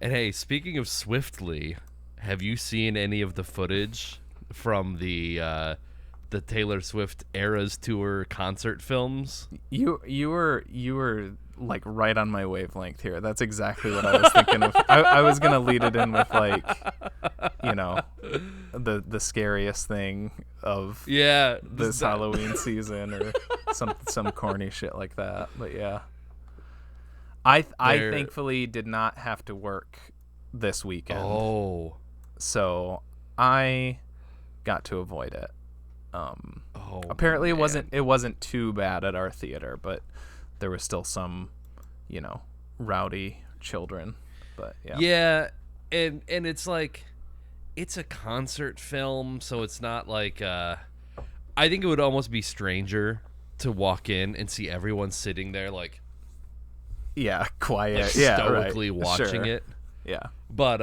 And hey, speaking of Swiftly, have you seen any of the footage from the Taylor Swift Eras Tour concert films? You were like right on my wavelength here. That's exactly what I was thinking of. I was gonna lead it in with like, the scariest thing of this Halloween season or some corny shit like that. But yeah, I thankfully did not have to work this weekend. Oh, so I got to avoid it. Apparently it wasn't too bad at our theater, but there was still some, rowdy children. But yeah. Yeah, and it's like it's a concert film, so it's not like I think it would almost be stranger to walk in and see everyone sitting there like quiet, stoically watching sure. it. Yeah. But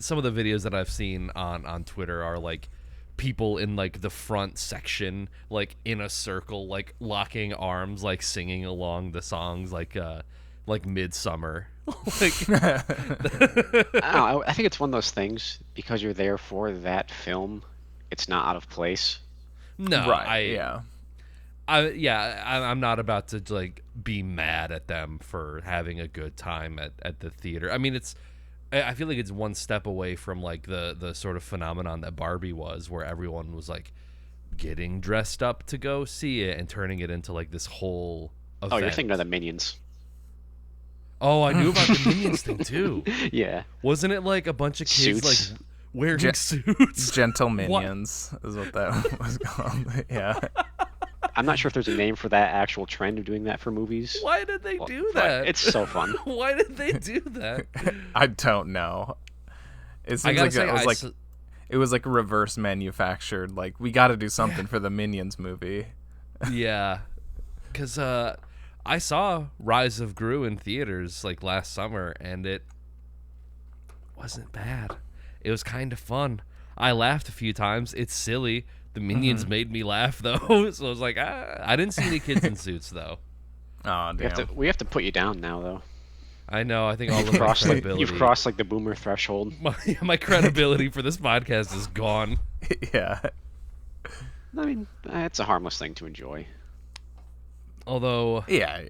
some of the videos that I've seen on Twitter are like people in like the front section, like in a circle, like locking arms, like singing along the songs, like Midsummer. Like, I don't know, I think it's one of those things, because you're there for that film, it's not out of place. No, right. I'm not about to like be mad at them for having a good time at the theater. I mean, I feel like it's one step away from like the sort of phenomenon that Barbie was, where everyone was like getting dressed up to go see it and turning it into like this whole event. Oh, you're thinking of the Minions. Oh, I knew about the Minions thing too. Yeah. Wasn't it like a bunch of kids Suits. like wearing suits? Gentle Minions is what that was called. Yeah. I'm not sure if there's a name for that actual trend of doing that for movies. Why did they do that? It's so fun. Why did they do that? I don't know. It seems it was like reverse manufactured. Like, we got to do something for the Minions movie. Yeah, because I saw Rise of Gru in theaters like last summer, and it wasn't bad. It was kind of fun. I laughed a few times. It's silly. The Minions made me laugh though, so I was like, I didn't see any kids in suits though. Oh damn! We have to put you down now though. I know. I think all of my credibility. You've crossed like the boomer threshold. My credibility for this podcast is gone. Yeah. I mean, it's a harmless thing to enjoy. Although, yeah,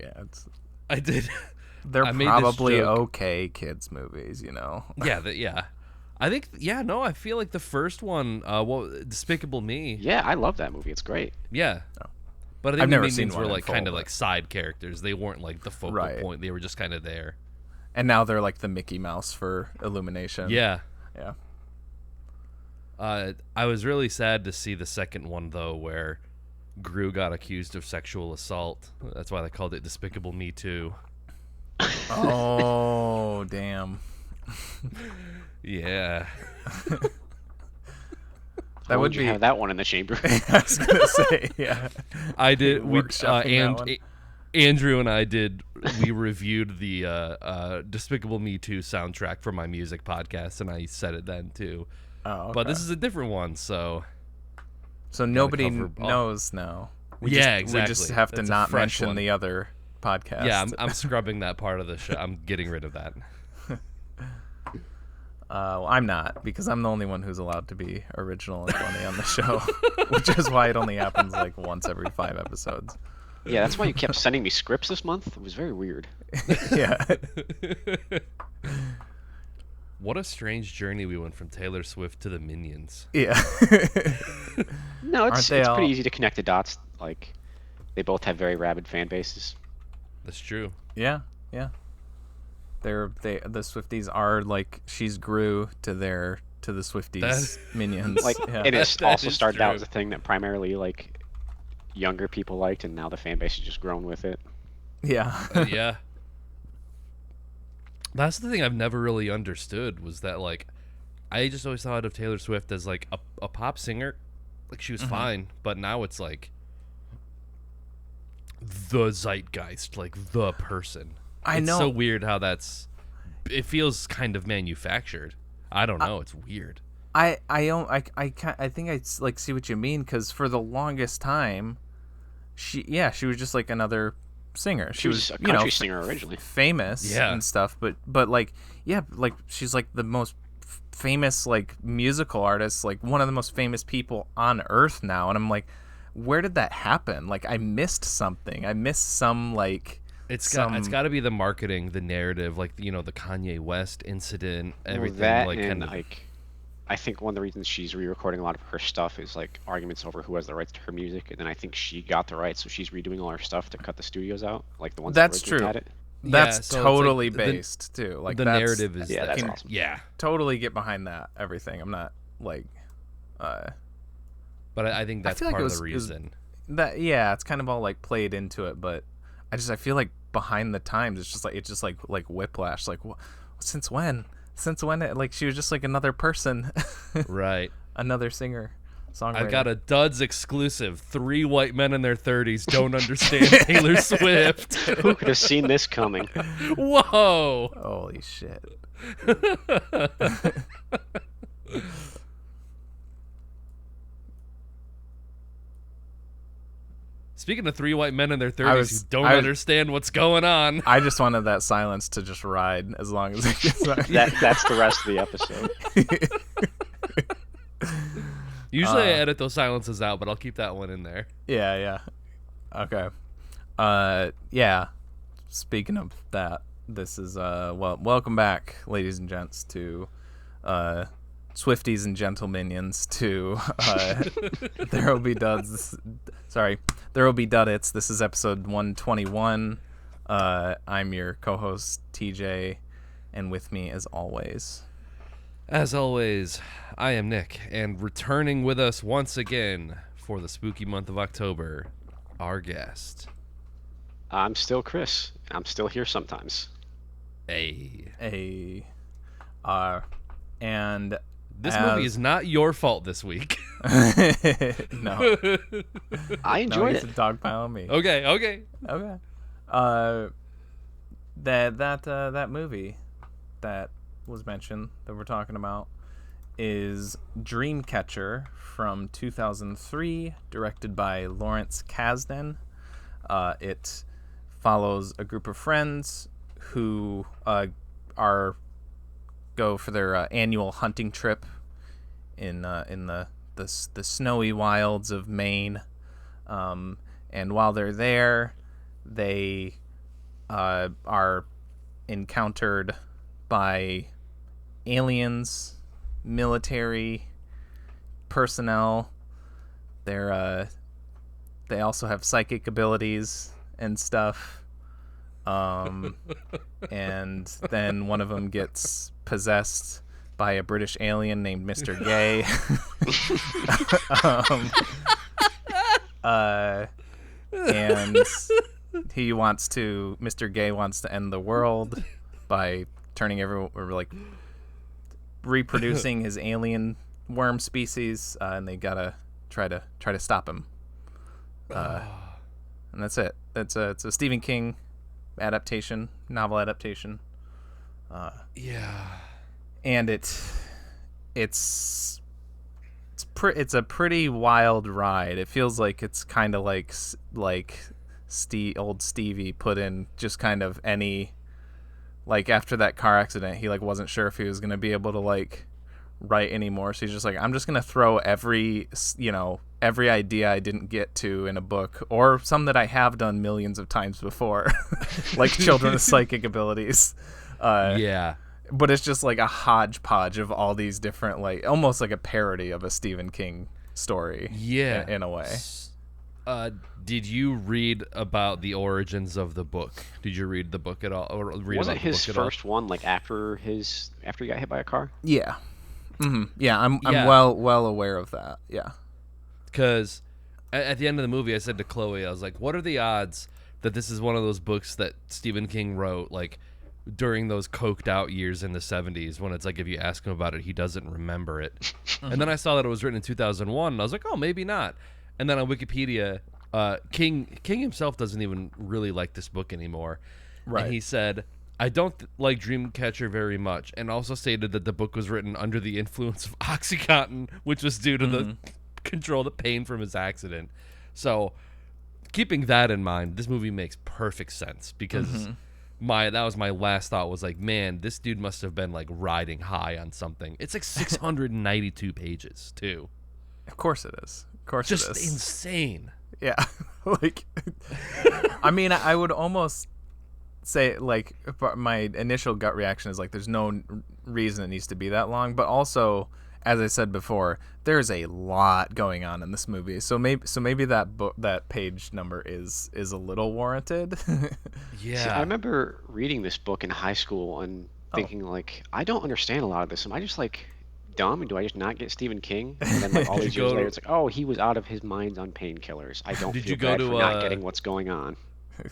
I did. They're probably okay kids movies, Yeah. I think, I feel like the first one, Despicable Me. Yeah, I love that movie. It's great. Yeah. Oh. But I think I've the never seen Minions one were in like full, kind of but- like side characters. They weren't like the focal point. They were just kind of there. And now they're like the Mickey Mouse for Illumination. Yeah. Yeah. I was really sad to see the second one, though, where Gru got accused of sexual assault. That's why they called it Despicable Me Too. Oh, damn. Yeah. That would have that one in the chamber. I was gonna say, yeah. I did. Workshopping Andrew and I did. We reviewed the Despicable Me 2 soundtrack for my music podcast, and I said it then too. Oh, okay. But this is a different one, so nobody knows now. Exactly. We just have to That's not mention one. the other podcast. Yeah, I'm scrubbing that part of the show. I'm getting rid of that. Well, I'm not, because I'm the only one who's allowed to be original and funny on the show, which is why it only happens like once every 5 episodes. Yeah, that's why you kept sending me scripts this month. It was very weird. Yeah. What a strange journey we went from Taylor Swift to the Minions. Yeah. No, it's pretty easy to connect the dots. Like, they both have very rabid fan bases. That's true. Yeah. The Swifties are like, she's Gru to the Swifties Minions. Like, yeah. it is also started true. out as a thing that primarily like younger people liked, and now the fan base has just grown with it. Yeah. Yeah. That's the thing I've never really understood, was that like I just always thought of Taylor Swift as like a pop singer. Like, she was fine, but now it's like the zeitgeist, like the person. I know. It's so weird how it feels kind of manufactured. I don't know. It's weird. I think I like see what you mean, because for the longest time, she was just like another singer. She was a country singer originally, famous and stuff. But like, yeah, like she's like the most famous like musical artist, like one of the most famous people on earth now. And I'm like, where did that happen? Like, I missed something. I missed some like. It's got to be the marketing, the narrative, like the Kanye West incident, everything. That like, and like, I think one of the reasons she's re-recording a lot of her stuff is like arguments over who has the rights to her music, and then I think she got the rights, so she's redoing all her stuff to cut the studios out, like the ones that originally had it. That's so totally like based too. Like the narrative is that's awesome. Yeah, totally get behind that everything. I'm not like, but I think that's part of the reason. It's kind of all like played into it, but I feel like behind the times, it's just like whiplash. Like, since when? Like she was just like another person, right? Another singer, songwriter. I've got a Duds exclusive. 3 white men in their 30s don't understand Taylor Swift. Who could have seen this coming? Whoa! Holy shit! Speaking of 3 white men in their 30s who don't understand what's going on. I just wanted that silence to just ride as long as it gets on. That's the rest of the episode. Usually I edit those silences out, but I'll keep that one in there. Yeah. Okay. Yeah. Speaking of that, this is welcome back, ladies and gents, to Swifties and Gentleminions, to There Will Be Duds. Sorry, There Will Be Duddits. This is episode 121. I'm your co-host, TJ, and with me, as always, I am Nick, and returning with us once again for the spooky month of October, our guest. I'm still Chris. I'm still here sometimes. And this movie is not your fault this week. No. I enjoyed it. It's a dog pile on me. Okay. That movie that was mentioned that we're talking about is Dreamcatcher from 2003, directed by Lawrence Kasdan. It follows a group of friends who go for their annual hunting trip in the snowy wilds of Maine, and while they're there, they are encountered by aliens, military personnel. They also have psychic abilities and stuff. And then one of them gets possessed by a British alien named Mr. Gay. And Mr. Gay wants to end the world by turning everyone, or like reproducing his alien worm species, and they gotta try to stop him. And that's it. It's a Stephen King novel adaptation. And it's a pretty wild ride. It feels like it's kind of like old Stevie put in just kind of any, like, after that car accident, he like wasn't sure if he was gonna be able to like write anymore, so he's just like, I'm just gonna throw every idea I didn't get to in a book, or some that I have done millions of times before, like children's psychic abilities. But it's just like a hodgepodge of all these different, like almost like a parody of a Stephen King story. In a way. Did you read about the origins of the book? Did you read the book at all? Or read Wasn't about the his book at all? first one like after he got hit by a car? Yeah. Mm-hmm. Yeah, I'm well aware of that. Yeah. Because at the end of the movie, I said to Chloe, I was like, what are the odds that this is one of those books that Stephen King wrote, like, during those coked out years in the 70s, when it's like, if you ask him about it, he doesn't remember it. And then I saw that it was written in 2001, and I was like, oh, maybe not. And then on Wikipedia, King himself doesn't even really like this book anymore. Right. And he said, I don't like Dreamcatcher very much, and also stated that the book was written under the influence of OxyContin, which was due to the control the pain from his accident. So keeping that in mind, this movie makes perfect sense because that was my last thought was like, man, this dude must have been like riding high on something. It's like 692 pages too. Of course it is. Of course Just it is. insane. Yeah. Like, I mean, I would almost say, like, my initial gut reaction is like, there's no reason it needs to be that long. But also, as I said before, there's a lot going on in this movie. So maybe that page number is a little warranted. Yeah. See, I remember reading this book in high school and thinking, like, I don't understand a lot of this. Am I just, like, dumb, and do I just not get Stephen King? And then like all these years later, it's like, oh, he was out of his mind on painkillers. I don't feel bad for not getting what's going on.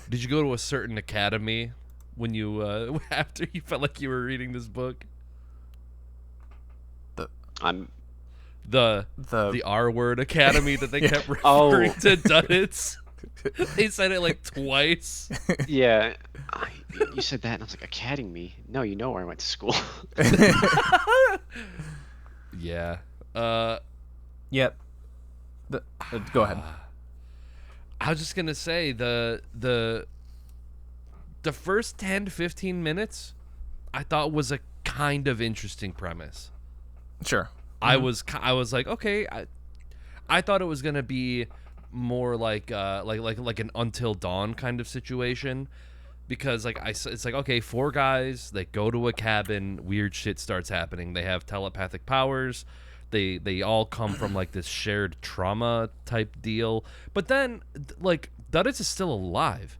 Did you go to a certain academy when you after you felt like you were reading this book? The R word academy that they kept referring to Duddits. They said it like twice. Yeah, you said that, and I was like, academy? No, you know where I went to school. Yeah. Yep. Go ahead. I was just gonna say the first 10 to 15 minutes I thought was a kind of interesting premise. Sure. I was like, okay, I thought it was gonna be more like an Until Dawn kind of situation. Because it's like, okay, 4 guys, they go to a cabin, weird shit starts happening. They have telepathic powers. They all come from like this shared trauma type deal. But then like Duddits is still alive.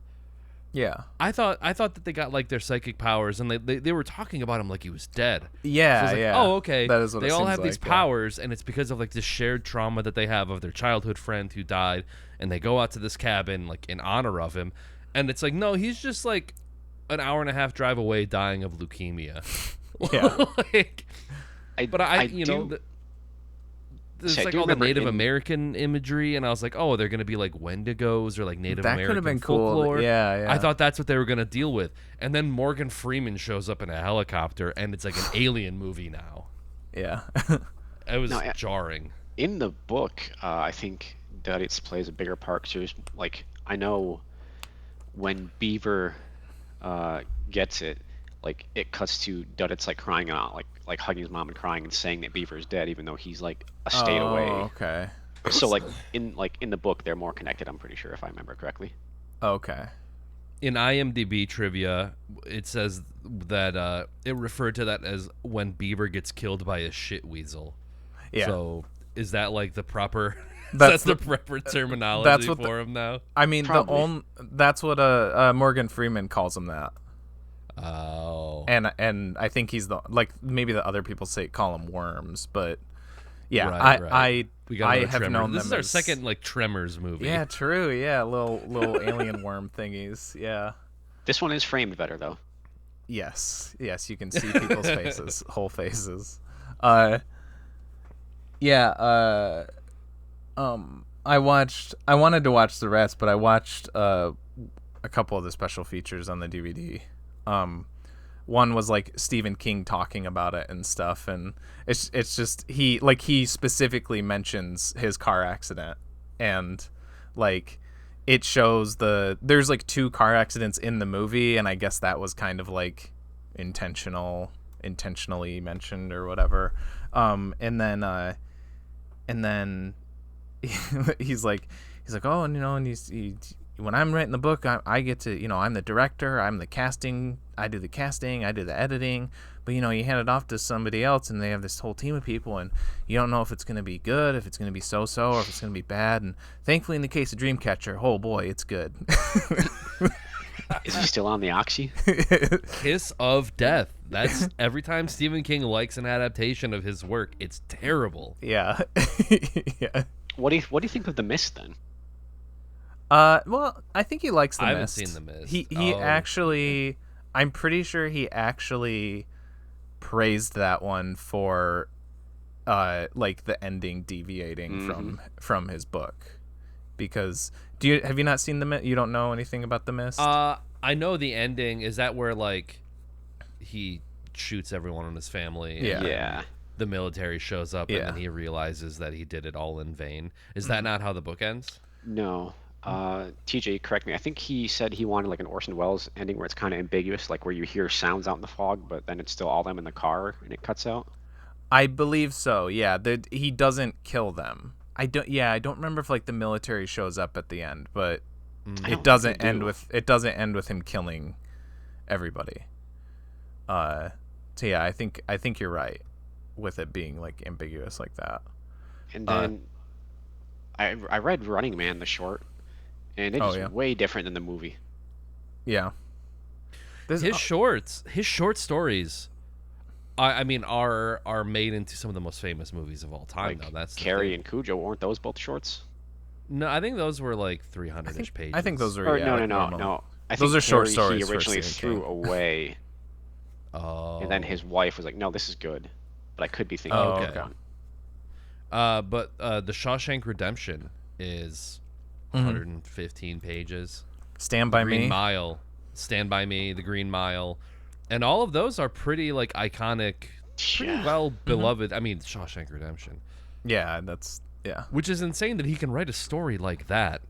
Yeah. I thought that they got like their psychic powers and they were talking about him like he was dead. Yeah, so I was like, yeah. oh, okay. That is what they it all seems have these like, powers, and it's because of like this shared trauma that they have of their childhood friend who died, and they go out to this cabin like in honor of him. And it's like, no, he's just like an hour and a half drive away dying of leukemia. Yeah. Like, there's like all the Native American imagery, and I was like, oh, they're going to be like Wendigos or like Native American could have been folklore. Cool. Yeah. I thought that's what they were going to deal with. And then Morgan Freeman shows up in a helicopter, and it's like an alien movie now. Yeah. It was jarring. In the book, I think Duddits plays a bigger part. So like, I know when Beaver gets it, like it cuts to Duddits like crying out, like hugging his mom and crying and saying that Beaver is dead, even though he's like a state away. Okay. So like in the book, they're more connected. I'm pretty sure, if I remember correctly. Okay. In IMDb trivia, it says that it referred to that as when Beaver gets killed by a shit weasel. Yeah. So is that like the proper? That's the proper terminology for him now. I mean, that's what Morgan Freeman calls him that. Oh. And I think he's maybe the other people call him worms, but yeah, right. I have known them. This is our second like Tremors movie. Yeah, true. Yeah, little alien worm thingies. Yeah. This one is framed better though. Yes, you can see people's faces, whole faces. I wanted to watch the rest, but I watched a couple of the special features on the DVD. One was like Stephen King talking about it and stuff, and it's just he specifically mentions his car accident, and like it shows there's like 2 car accidents in the movie, and I guess that was kind of like intentionally mentioned or whatever. And then he's like, oh, and and when I'm writing the book, I get to, I'm the director, I do the casting, I do the editing, but you hand it off to somebody else, and they have this whole team of people, and you don't know if it's going to be good, if it's going to be so-so, or if it's going to be bad. And thankfully, in the case of Dreamcatcher, oh boy, it's good. Is he still on the oxy? Kiss of death. That's every time Stephen King likes an adaptation of his work, it's terrible. Yeah. Yeah. What do you think of The Mist then? Well, I think he likes The Mist. I haven't seen The Mist. He actually, I'm pretty sure he actually praised that one for, like the ending deviating from his book, because have you not seen The Mist? You don't know anything about The Mist? I know the ending. Is that where like he shoots everyone in his family? Yeah. The military shows up, and then he realizes that he did it all in vain. Is that not how the book ends? No. TJ, correct me. I think he said he wanted like an Orson Welles ending where it's kind of ambiguous, like where you hear sounds out in the fog, but then it's still all them in the car and it cuts out. I believe so. Yeah, he doesn't kill them. I don't. Yeah, I don't remember if like the military shows up at the end, but it doesn't end with him killing everybody. So yeah, I think you're right with it being like ambiguous like that. And then I read Running Man, the short, and it is way different than the movie. Yeah. His short stories, I mean, are made into some of the most famous movies of all time. Like though that's Carrie and Cujo, weren't those both shorts? No, I think those were like 300-ish pages. I think those were. Or, yeah, no. I those think are short Carrie, stories. He originally threw away. Oh. And then his wife was like, "No, this is good," but I could be thinking. Oh, of okay. But the Shawshank Redemption is 115 pages. Stand by Green Me. Mile, Stand by Me, The Green Mile, and all of those are pretty like iconic, pretty well beloved. I mean, Shawshank Redemption. Yeah, that's Which is insane that he can write a story like that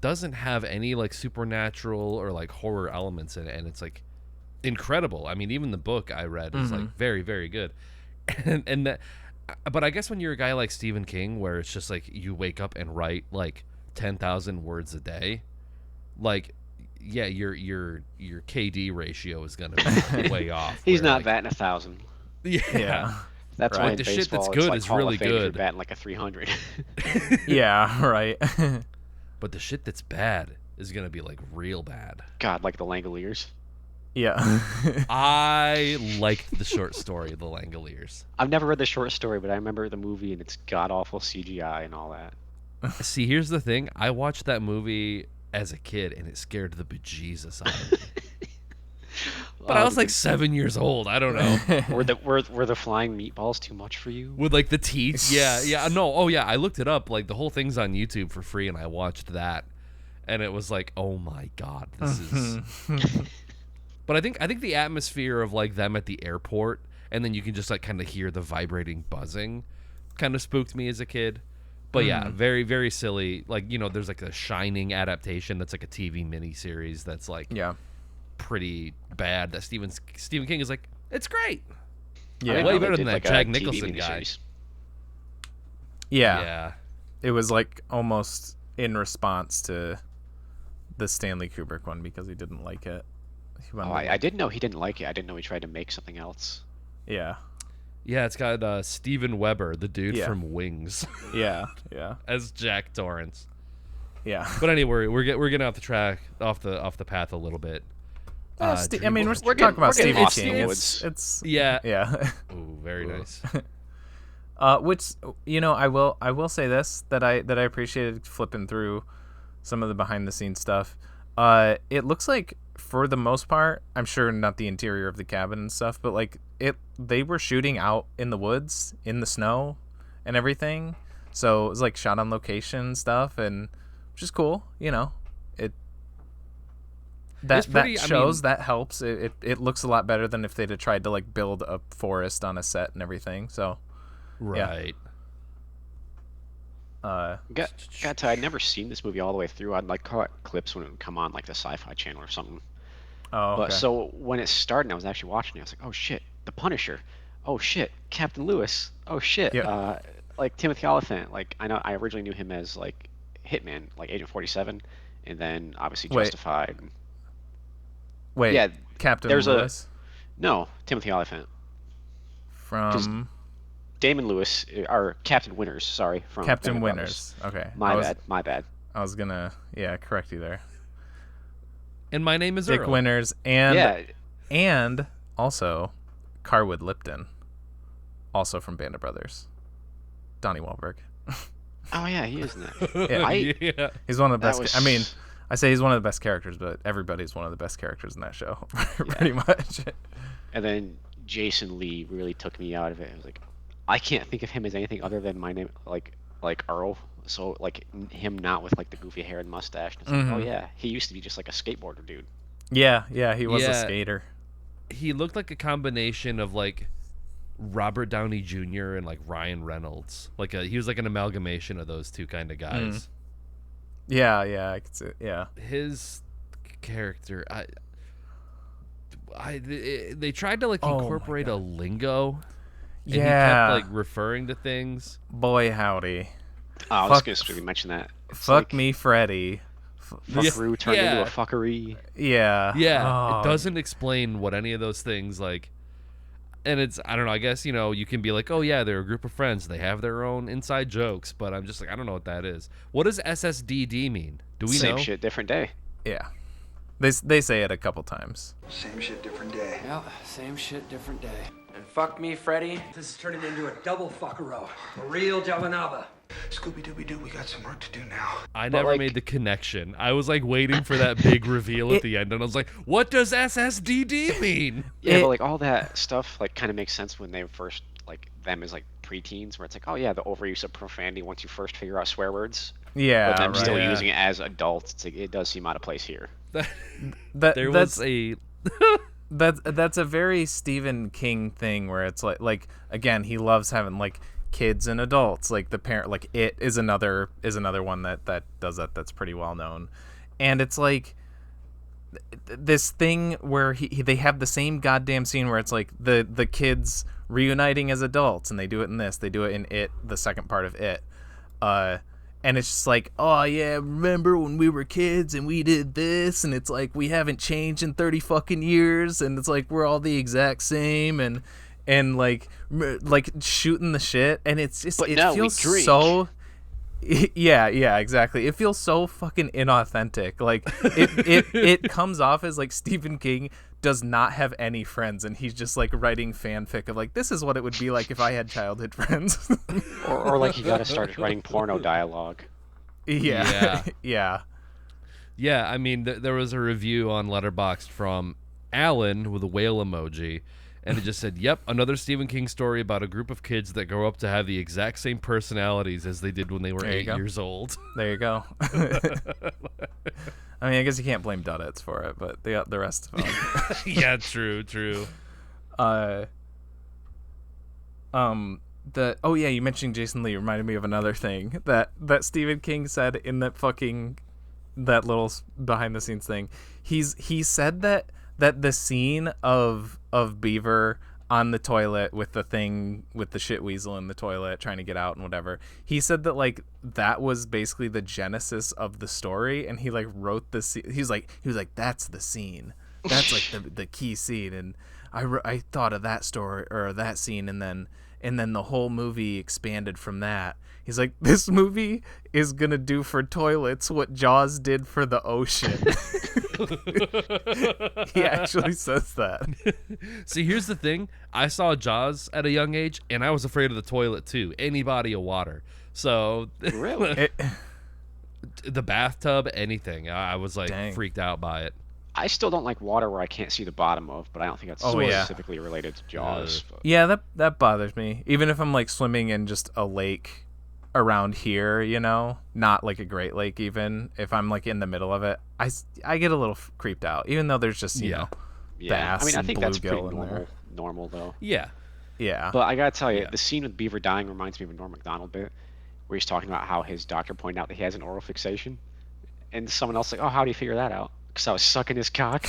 doesn't have any like supernatural or like horror elements in it, and it's like incredible. I mean, even the book I read is like very, very good, and that. But I guess when you're a guy like Stephen King, where it's just like you wake up and write like 10,000 words a day, like yeah, your KD ratio is gonna be way off. He's not like, batting 1,000. yeah. That's Right. why in The baseball, shit that's it's good like is Hall of really Fame if you're good. batting like a 300. Yeah, right. But the shit that's bad is gonna be like real bad. God, like the Langoliers. Yeah. I liked the short story, The Langoliers. I've never read the short story, but I remember the movie and it's god awful CGI and all that. See, here's the thing. I watched that movie as a kid, and it scared the bejesus out of me. But I was like 7 years old. I don't know. Were the flying meatballs too much for you? With like the teeth. Yeah. No. Oh yeah. I looked it up. Like the whole thing's on YouTube for free, and I watched that, and it was like, oh my god, this is. But I think the atmosphere of like them at the airport, and then you can just like kind of hear the vibrating buzzing, kind of spooked me as a kid. But yeah, very, very silly. Like, you know, there's like a Shining adaptation that's like a TV miniseries that's like pretty bad. That Stephen King is like, it's great. Yeah, way better than that like Jack a TV Nicholson guy. miniseries. Yeah. It was like almost in response to the Stanley Kubrick one because he didn't like it. I didn't know he didn't like it. I didn't know he tried to make something else. Yeah. Yeah, it's got Steven Weber, the dude from Wings, Yeah. as Jack Torrance. Yeah. But anyway, we're getting off the path a little bit. I mean, we're We're talking about getting Stephen lost in King. the It's woods. yeah. Ooh, very nice. Which, you know, I will say this, that I appreciated flipping through some of the behind the scenes stuff. It looks like for the most part, I'm sure not the interior of the cabin and stuff, but like they were shooting out in the woods, in the snow and everything. So it was like shot on location stuff, and which is cool, you know. That shows, that helps. It looks a lot better than if they'd have tried to like build a forest on a set and everything. So Right. I'd never seen this movie all the way through. I'd like caught clips when it would come on like the Sci-Fi Channel or something. Oh, okay. But so when it started and I was actually watching it, I was like, oh shit, The Punisher. Oh shit, Captain Lewis. Oh shit. Yeah. Like Timothy Olyphant. Like I know I originally knew him as like Hitman, like Agent 47, and then obviously Justified. Wait, yeah, Captain there's Lewis? No, Timothy Olyphant. From Damon Lewis, or Captain Winters, sorry. From Captain Band of Winters. Brothers. Okay. My bad. I was gonna, correct you there. And my name is Dick Earl. Winters and also Carwood Lipton, also from Band of Brothers. Donnie Wahlberg. Oh yeah, he is in that. Yeah. He's one of the best. I mean, I say he's one of the best characters, but everybody's one of the best characters in that show, pretty much. And then Jason Lee really took me out of it. I was like, I can't think of him as anything other than my name, like Earl. So like him not with like the goofy hair and mustache. And it's like, oh yeah, he used to be just like a skateboarder dude. Yeah, he was a skater. He looked like a combination of like Robert Downey Jr. and like Ryan Reynolds. He was like an amalgamation of those two kind of guys. Yeah, I could see it. Yeah. His character, they tried to like incorporate a lingo. And he kept like referring to things. Boy, howdy. Oh, I was going to mention that. It's fuck like, me, Freddy. Fuckaroo turned into a fuckery. Yeah. Yeah. It doesn't explain what any of those things like. And it's, I don't know, I guess, you know, you can be like, oh yeah, they're a group of friends. They have their own inside jokes. But I'm just like, I don't know what that is. What does SSDD mean? Do we know? Same shit, different day. Yeah. They say it a couple times. Same shit, different day. Yeah, same shit, different day. And fuck me, Freddy. This is turning into a double fuckero. A real Javanaba. Scooby-Dooby-Doo, we got some work to do now. I never made the connection. I was like waiting for that big reveal at the end, and I was like, what does SSDD mean? Yeah, but like all that stuff like kind of makes sense when they first, like them as like preteens, where it's like, oh yeah, the overuse of profanity once you first figure out swear words. Yeah, but them still yeah. using it as adults, it's like, it does seem out of place here. That's a very Stephen King thing where it's like again, he loves having like kids and adults, like the parent, like It is another one that does that, that's pretty well known. And it's like this thing where they have the same goddamn scene where it's like the kids reuniting as adults, and they do it in It, the second part of It, and it's just like, oh yeah, remember when we were kids and we did this, and it's like we haven't changed in 30 fucking years, and it's like we're all the exact same, and like shooting the shit, and it's just, it feels so. Yeah, exactly. It feels so fucking inauthentic. Like it comes off as like Stephen King does not have any friends, and he's just like writing fanfic of like, this is what it would be like if I had childhood friends. or like you gotta start writing porno dialogue. Yeah. Yeah, I mean, there was a review on Letterboxd from Alan with a whale emoji, and it just said, yep, another Stephen King story about a group of kids that grow up to have the exact same personalities as they did when they were 8 years old. There you go. I mean, I guess you can't blame Duddits for it, but the rest of them. Yeah, true. You mentioned Jason Lee reminded me of another thing that Stephen King said in that little behind the scenes thing. He said that the scene of Beaver on the toilet with the shit weasel in the toilet trying to get out and whatever, he said that like that was basically the genesis of the story, and he like wrote the scene. He was like that's the scene, that's like the key scene, and I thought of that story or that scene, and then the whole movie expanded from that. He's like, this movie is gonna do for toilets what Jaws did for the ocean. He actually says that. See, here's the thing. I saw Jaws at a young age, and I was afraid of the toilet too. Any body of water. So really, the bathtub, anything. I was like freaked out by it. I still don't like water where I can't see the bottom of, but I don't think that's specifically related to Jaws. Yeah, that bothers me. Even if I'm like swimming in just a lake around here, you know, not like a Great Lake, even if I'm like in the middle of it, I get a little creeped out, even though there's just you know bass. I mean, I think that's pretty normal. Normal though. Yeah. But I gotta tell you, the scene with Beaver dying reminds me of a Norm Macdonald bit, where he's talking about how his doctor pointed out that he has an oral fixation, and someone else like, oh, how do you figure that out? Because I was sucking his cock.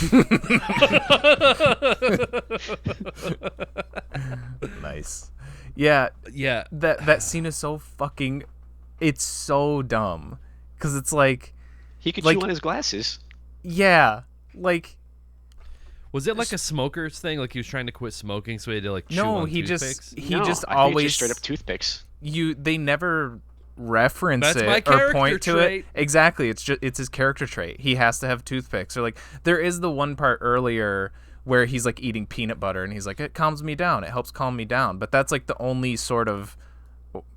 Nice. Yeah. That scene is so fucking. It's so dumb, because it's like he could chew on his glasses. Yeah, like. Was it like a smoker's thing? Like he was trying to quit smoking, so he had to like chew on toothpicks? I think it's straight up toothpicks. They never reference it or point to trait. it. Exactly. It's his character trait. He has to have toothpicks. Or like there is the one part earlier where he's like eating peanut butter and he's like, it calms me down. It helps calm me down. But that's like the only sort of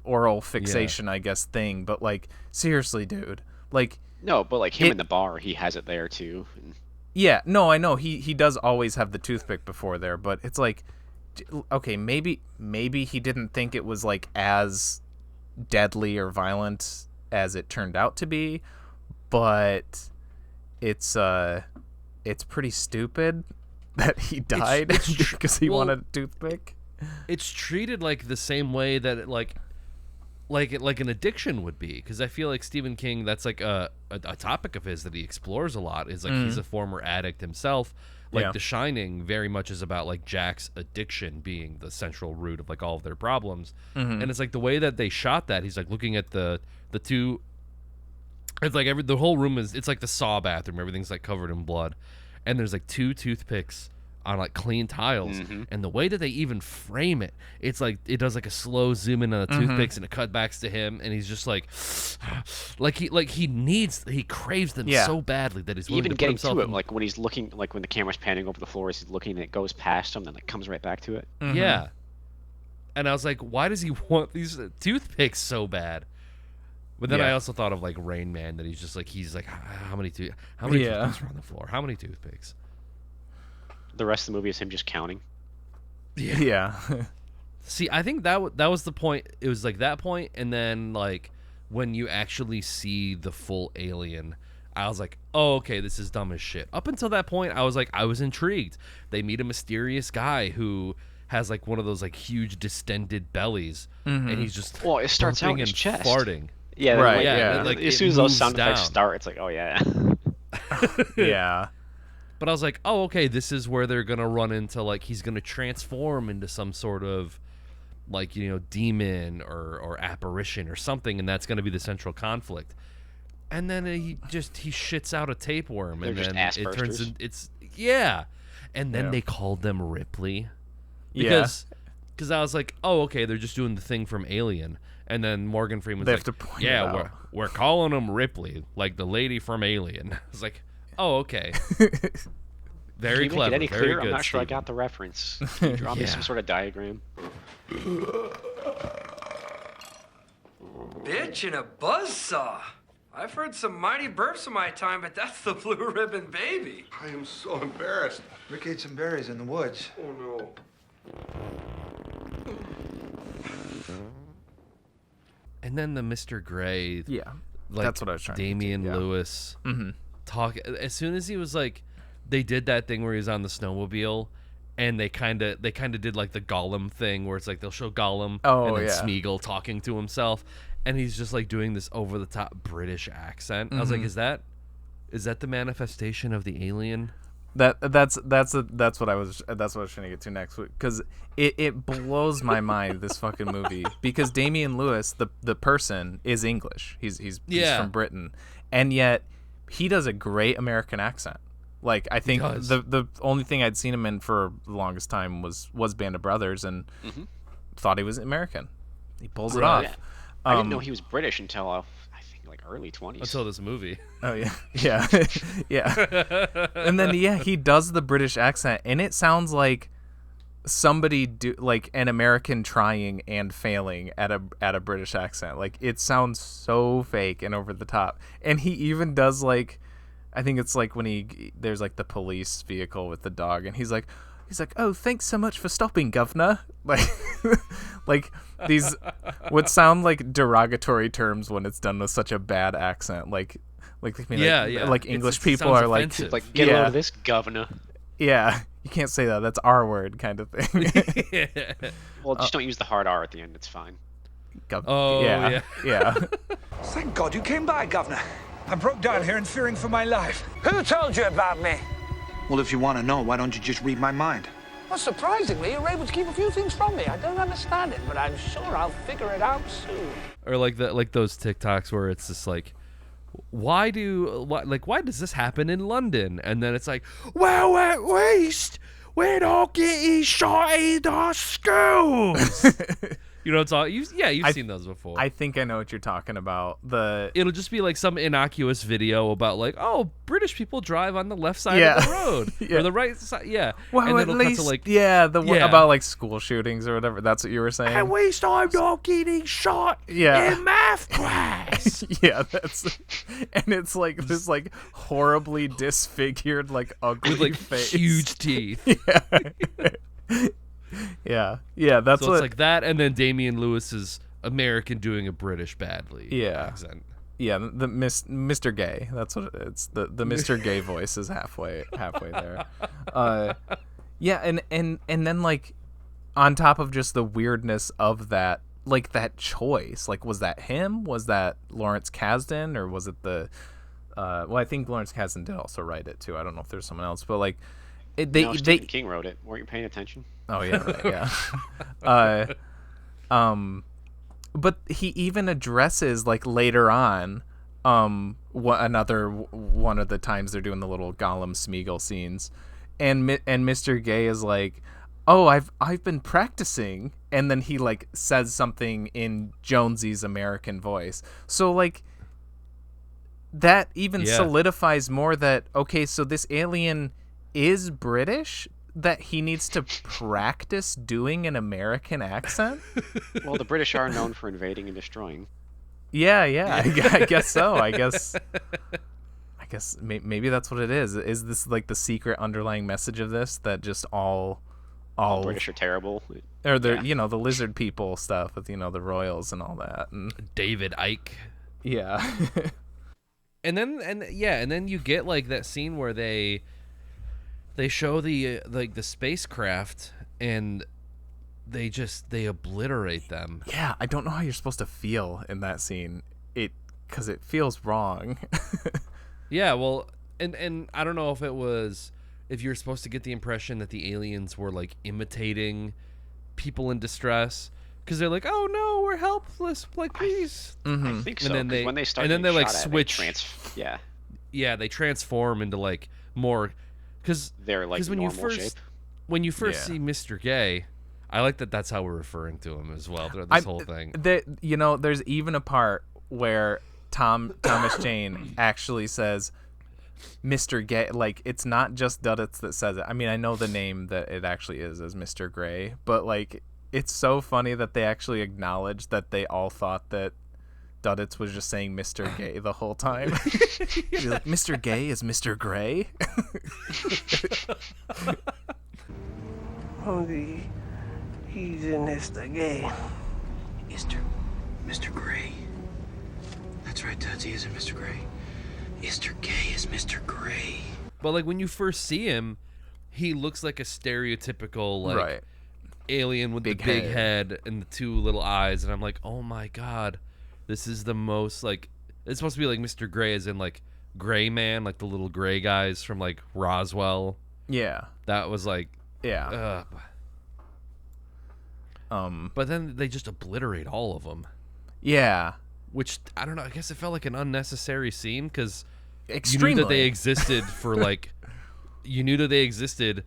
oral fixation, I guess, thing. But like, seriously, dude. Like, no, but like him in the bar, he has it there too. Yeah, no, I know he does always have the toothpick before there, but it's like, okay, maybe he didn't think it was like as deadly or violent as it turned out to be, but it's pretty stupid that he died because he wanted a toothpick. It's treated like the same way that like an addiction would be, because I feel like Stephen King, that's like a topic of his that he explores a lot, is like he's a former addict himself. Like The Shining very much is about like Jack's addiction being the central root of like all of their problems. And it's like the way that they shot that, he's like looking at the two, it's like the whole room it's like the Saw bathroom, everything's like covered in blood, and there's like 2 toothpicks on like clean tiles, and the way that they even frame it, it's like it does like a slow zoom in on the toothpicks and it cut backs to him, and he's just like he craves them so badly that he's willing even to put getting himself to it, in, like when he's looking, like when the camera's panning over the floor, he's looking and it goes past him, then like comes right back to it. Yeah. And I was like, why does he want these toothpicks so bad? But then I also thought of like Rain Man, that he's like how many toothpicks are on the floor? How many toothpicks? The rest of the movie is him just counting. Yeah. See, I think that was the point. It was like that point, and then like when you actually see the full alien, I was like, oh, okay, this is dumb as shit. Up until that point, I was intrigued. They meet a mysterious guy who has like one of those like huge distended bellies, and he's just it starts out in his chest, farting. Yeah, right. Like as soon as those sound effects start, it's like, oh yeah. Yeah. But I was like, oh, okay, this is where they're going to run into, like, he's going to transform into some sort of, like, you know, demon or apparition or something, and that's going to be the central conflict. And then he shits out a tapeworm, and then it turns into, and then they called them Ripley. Because I was like, oh, okay, they're just doing the thing from Alien. And then Morgan Freeman's like, we're calling them Ripley, like the lady from Alien. I was like, oh, okay. Very clever. Can you make it any very clearer? good, I'm not sure I Steven. got the reference. Can you draw me some sort of diagram? Bitch and a buzzsaw. I've heard some mighty burps in my time, but that's the Blue Ribbon Baby. I am so embarrassed. Rick ate some berries in the woods. Oh, no. And then the Mr. Gray, Yeah. like That's what I was trying to Damian get to, yeah. Lewis talk. As soon as he was like, they did that thing where he was on the snowmobile, and they kind of did like the Gollum thing where it's like they'll show Gollum and then Smeagol talking to himself, and he's just like doing this over the top British accent. I was like, is that the manifestation of the alien? That's what I was trying to get to next, because it blows my mind, this fucking movie, because Damian Lewis, the person, is English. He's from Britain, and yet he does a great American accent. Like, I think the only thing I'd seen him in for the longest time was Band of Brothers, and thought he was American. He pulls it off. Yeah. I didn't know he was British until I think like early 20s. Until this movie. Oh yeah, yeah. And then he does the British accent, and it sounds like somebody like an American trying and failing at a British accent. Like, it sounds so fake and over the top. And he even does, like, I think it's like when there's like the police vehicle with the dog, and he's like, oh, thanks so much for stopping, governor. Like these would sound like derogatory terms when it's done with such a bad accent. Like English people are offensive. Like, get out of this, governor. Yeah, you can't say that. That's our word, kind of thing. Well, just don't use the hard R at the end. It's fine. Yeah. Thank God you came by, Governor. I broke down here and fearing for my life. Who told you about me? Well, if you want to know, why don't you just read my mind? Well, surprisingly, you're able to keep a few things from me. I don't understand it, but I'm sure I'll figure it out soon. Or like those TikToks where it's just like, why does this happen in London? And then it's like, well, at least we're not getting shot in our schools. You know, you've seen those before. I think I know what you're talking about. It'll just be like some innocuous video about like, oh, British people drive on the left side of the road or the right side. Yeah. Well, and at then least, one about like school shootings or whatever. That's what you were saying. At least I'm not getting shot in math class. Yeah, and it's like this like horribly disfigured, like ugly with like face, huge teeth. Yeah, that's so it's like that, and then Damian Lewis's American doing a British badly accent. Yeah, the Mr. Gay. That's what it's. The Mr. Gay voice is halfway there. Yeah, and then like on top of just the weirdness of that like that choice. Like, was that him? Was that Lawrence Kasdan, or was it the? Well, I think Lawrence Kasdan did also write it too. I don't know if there's someone else, but like, Stephen King wrote it. Weren't you paying attention? Oh yeah, right, yeah. But he even addresses, like, later on, one of the times they're doing the little Gollum Smeagol scenes, and Mr. Gay is like, "Oh, I've been practicing," and then he like says something in Jonesy's American voice. So like, that even solidifies more that, okay, so this alien is British, that he needs to practice doing an American accent. Well, the British are known for invading and destroying. Yeah, I guess so. I guess maybe that's what it is. Is this like the secret underlying message of this, that just all British are terrible, or the the lizard people stuff with the royals and all that, and David Icke. Yeah. and then you get like that scene where they show the the spacecraft, and they obliterate them. Yeah, I don't know how you're supposed to feel in that scene. Because it feels wrong. Yeah, well, and I don't know if you're supposed to get the impression that the aliens were like imitating people in distress, because they're like, "Oh no, we're helpless, like please." I think so. And then when they start, and then they like at, switch. They transform into like more, because they're like when normal shape. When you first see Mr. Gay, I like that's how we're referring to him as well throughout this whole thing. There's even a part where Thomas Jane actually says Mr. Gay. Like, it's not just Duddits that says it. I mean, I know the name that it actually is Mr. Gray, but like, it's so funny that they actually acknowledge that they all thought that Duddits was just saying Mr. Gay the whole time. He's like, Mr. Gay is Mr. Gray? Only he's in Mr. Gay. Mr. Gray. That's right, Duds, he isn't Mr. Gray. Mr. Gay is Mr. Gray. But like, when you first see him, he looks like a stereotypical like alien with the big head and the two little eyes, and I'm like, oh my god, this is the most like, it's supposed to be like Mr. Gray as in like Gray Man, like the little gray guys from like Roswell. Yeah. That was like, yeah. But then they just obliterate all of them. Yeah. Which, I don't know, I guess it felt like an unnecessary scene, because you knew Extremely. that they existed for like, you knew that they existed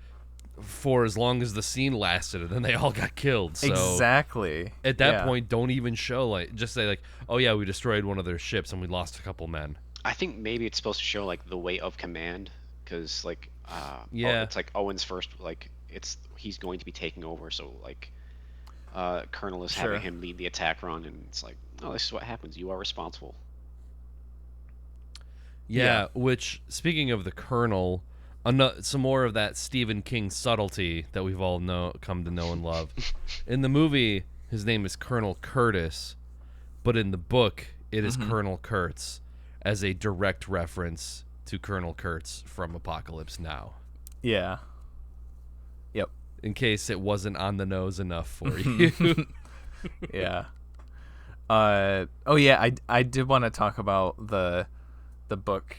for as long as the scene lasted, and then they all got killed. So exactly. At that point, don't even show, like, just say like, oh yeah, we destroyed one of their ships and we lost a couple men. I think maybe it's supposed to show like the weight of command, because like it's like Owen's first, like he's going to be taking over, so like Colonel is having him lead the attack run, and it's like, oh, this is what happens, you are responsible. Yeah. Which, speaking of the Colonel, some more of that Stephen King subtlety that we've all come to know and love. In the movie, his name is Colonel Curtis, but in the book, it is Colonel Kurtz, as a direct reference to Colonel Kurtz from Apocalypse Now. Yeah. Yep. In case it wasn't on the nose enough for you. Yeah. I did want to talk about the book,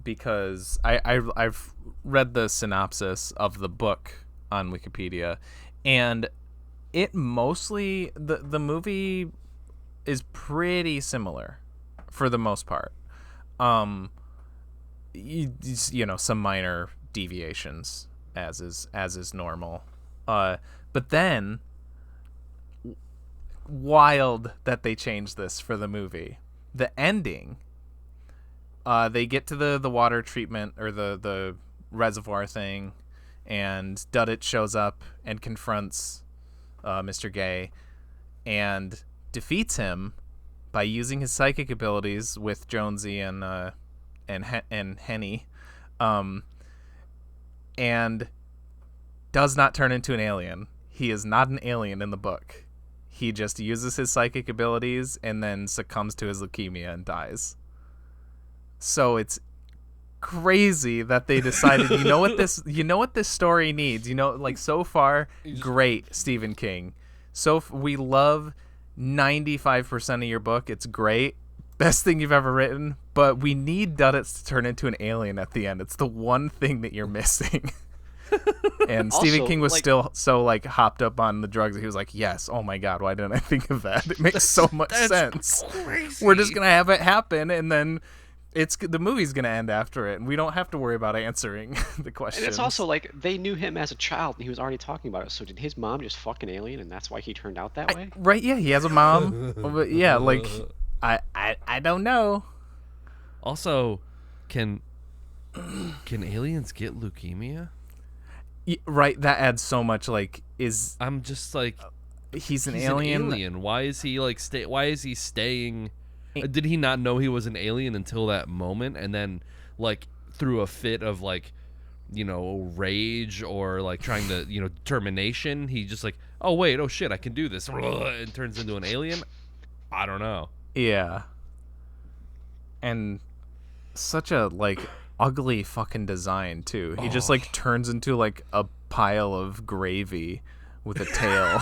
because I've read the synopsis of the book on Wikipedia, and it mostly, the movie is pretty similar for the most part. You know, some minor deviations as is normal, but then wild that they changed this for the movie. The ending, they get to the water treatment, or the reservoir thing, and Duddit shows up and confronts Mr. Gay and defeats him by using his psychic abilities with Jonesy and Henny, and does not turn into an alien. He is not an alien in the book. He just uses his psychic abilities and then succumbs to his leukemia and dies. So it's crazy that they decided, you know what this story needs. You know, like, so far, great Stephen King. So we love 95% of your book, it's great. Best thing you've ever written, but we need Duddits to turn into an alien at the end. It's the one thing that you're missing. And Also, Stephen King was like- still so like hopped up on the drugs. He was like, yes, oh my God, why didn't I think of that? It makes so much sense. Crazy. We're just going to have it happen, and then the movie's going to end after it, and we don't have to worry about answering the questions. And it's also like they knew him as a child and he was already talking about it. So did his mom just fuck an alien and that's why he turned out that way? Right, yeah, he has a mom. But yeah, like, I don't know. Also, can aliens get leukemia? Right, that adds so much. Like, I'm just like, he's an alien. Why is he like why is he staying? Did he not know he was an alien until that moment, and then like through a fit of like, rage or like trying to determination, he just like, oh wait, oh shit, I can do this, and turns into an alien? I don't know. Yeah. And such a like ugly fucking design too. He just like turns into like a pile of gravy with a tail.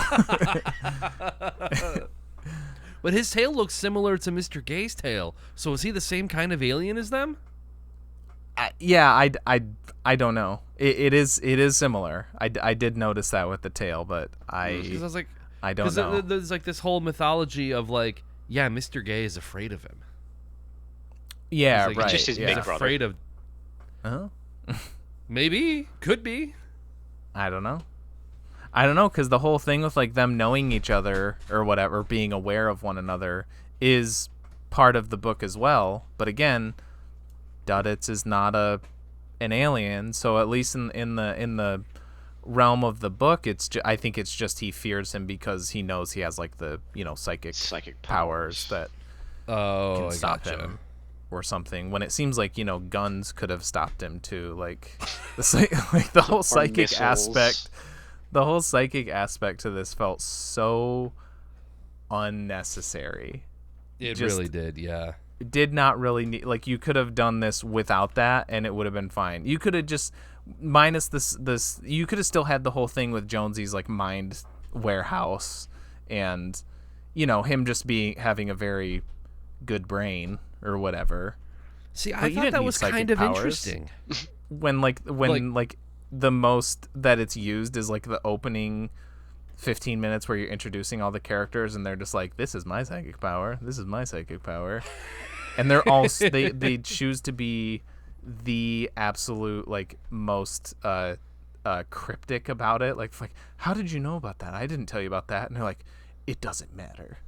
But his tail looks similar to Mr. Gay's tail. So is he the same kind of alien as them? Yeah, I don't know. It is similar. I did notice that with the tail, but Because I was like, I don't know. There's like this whole mythology of like, yeah, Mr. Gay is afraid of him. Yeah, He's like, right. just his yeah. big He's brother. afraid of. Uh-huh. Maybe, could be. I don't know, because the whole thing with like them knowing each other or whatever, being aware of one another, is part of the book as well. But again, Duddits is not an alien, so at least in the realm of the book, I think it's just he fears him because he knows he has like the psychic powers that Oh, can I stop gotcha. him or something. When it seems like guns could have stopped him too. Like like the whole psychic missiles. aspect. The whole psychic aspect to this felt so unnecessary. It Just- really did, yeah. It did not really need, like, you could have done this without that and it would have been fine. You could have just minus this you could have still had the whole thing with Jonesy's like mind warehouse and him just having a very good brain or whatever. See, But I you thought didn't that need was psychic kind of powers. interesting. When the most that it's used is like the opening 15 minutes where you're introducing all the characters and they're just like, this is my psychic power, this is my psychic power, and they're all they choose to be the absolute like most cryptic about it, like how did you know about that? I didn't tell you about that. And they're like, it doesn't matter.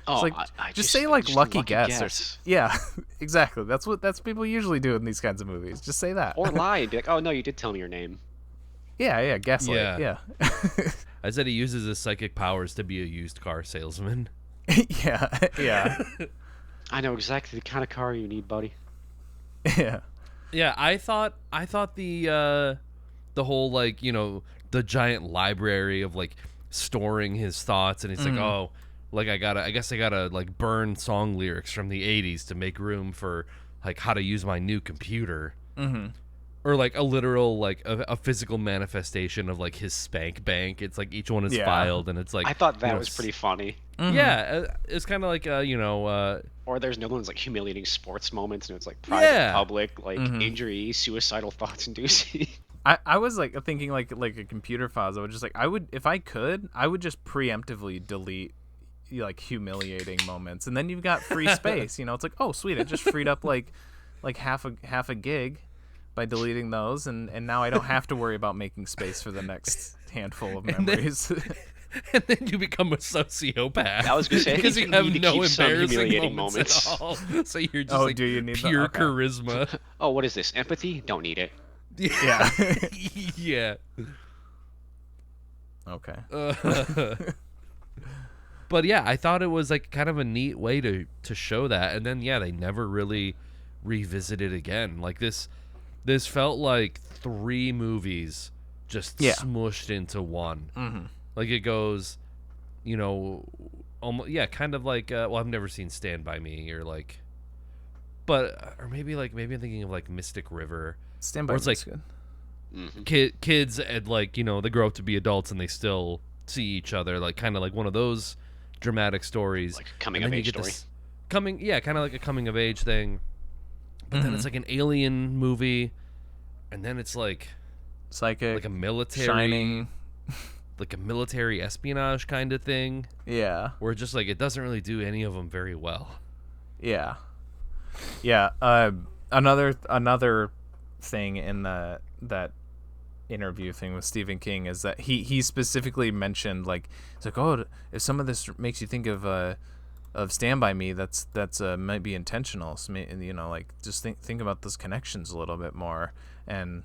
Oh, like, I just say like lucky guess. guess. Yeah, exactly. That's what people usually do in these kinds of movies. Just say that. Or lie and be like, oh no, you did tell me your name. Yeah, gaslight. Yeah. Yeah. I said he uses his psychic powers to be a used car salesman. yeah. I know exactly the kind of car you need, buddy. Yeah. Yeah, I thought the whole like, the giant library of like storing his thoughts, and he's like, oh, like I guess I gotta like burn song lyrics from the 80s to make room for like how to use my new computer. Mm-hmm. Or like a literal like a physical manifestation of like his spank bank. It's like each one is filed, and it's like, I thought that was pretty funny. Yeah, it's kind of like Or there's no one's like humiliating sports moments, and it's like private, public, like injury, suicidal thoughts inducing. I was like thinking like a computer files. I would just like if I could, I would just preemptively delete like humiliating moments, and then you've got free space. It's like, oh sweet, I just freed up like half a gig by deleting those, and now I don't have to worry about making space for the next handful of memories. and then you become a sociopath. I was gonna say, because you have need to no keep some embarrassing humiliating moments at all. So you're just like do you need pure okay. charisma. Oh, what is this? Empathy? Don't need it. Yeah. Yeah. Okay. But yeah, I thought it was like kind of a neat way to show that, and then they never really revisited again. Like this felt like 3 movies just smushed into one. Mm-hmm. Like it goes, almost kind of like I've never seen Stand By Me or like, but or maybe I'm thinking of like Mystic River. Stand By Me is good. Kids and like they grow up to be adults and they still see each other, like kind of like one of those dramatic stories, like a coming of age story. Kind of like a coming of age thing. But then it's like an alien movie, and then it's like Psychic, like a military, Shining, like a military espionage kind of thing. Yeah. Where just like it doesn't really do any of them very well. Yeah. Yeah. Another thing in that interview thing with Stephen King is that he specifically mentioned, like, it's like, oh, if some of this makes you think of Stand By Me, that's might be intentional. So, you know, like, just think about those connections a little bit more, and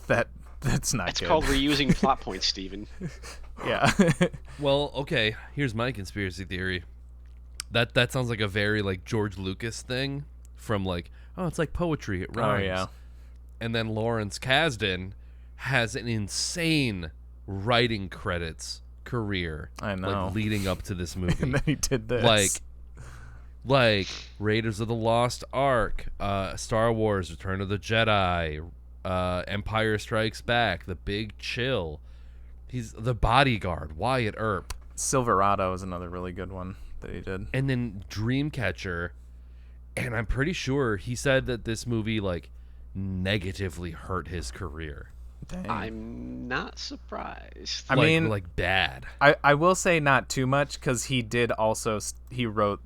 that's not. It's good. called reusing plot points, Stephen. Yeah. Well, okay. Here's my conspiracy theory. That sounds like a very like George Lucas thing from like, oh, it's like poetry. It rhymes. Oh yeah. And then Lawrence Kasdan has an insane writing credits career. I know. Like leading up to this movie. And then he did this. Like Raiders of the Lost Ark, Star Wars, Return of the Jedi, Empire Strikes Back, The Big Chill. He's The Bodyguard, Wyatt Earp. Silverado is another really good one that he did. And then Dreamcatcher. And I'm pretty sure he said that this movie like negatively hurt his career. Dang. I'm not surprised. I mean, like bad. I will say not too much, because he did also he wrote,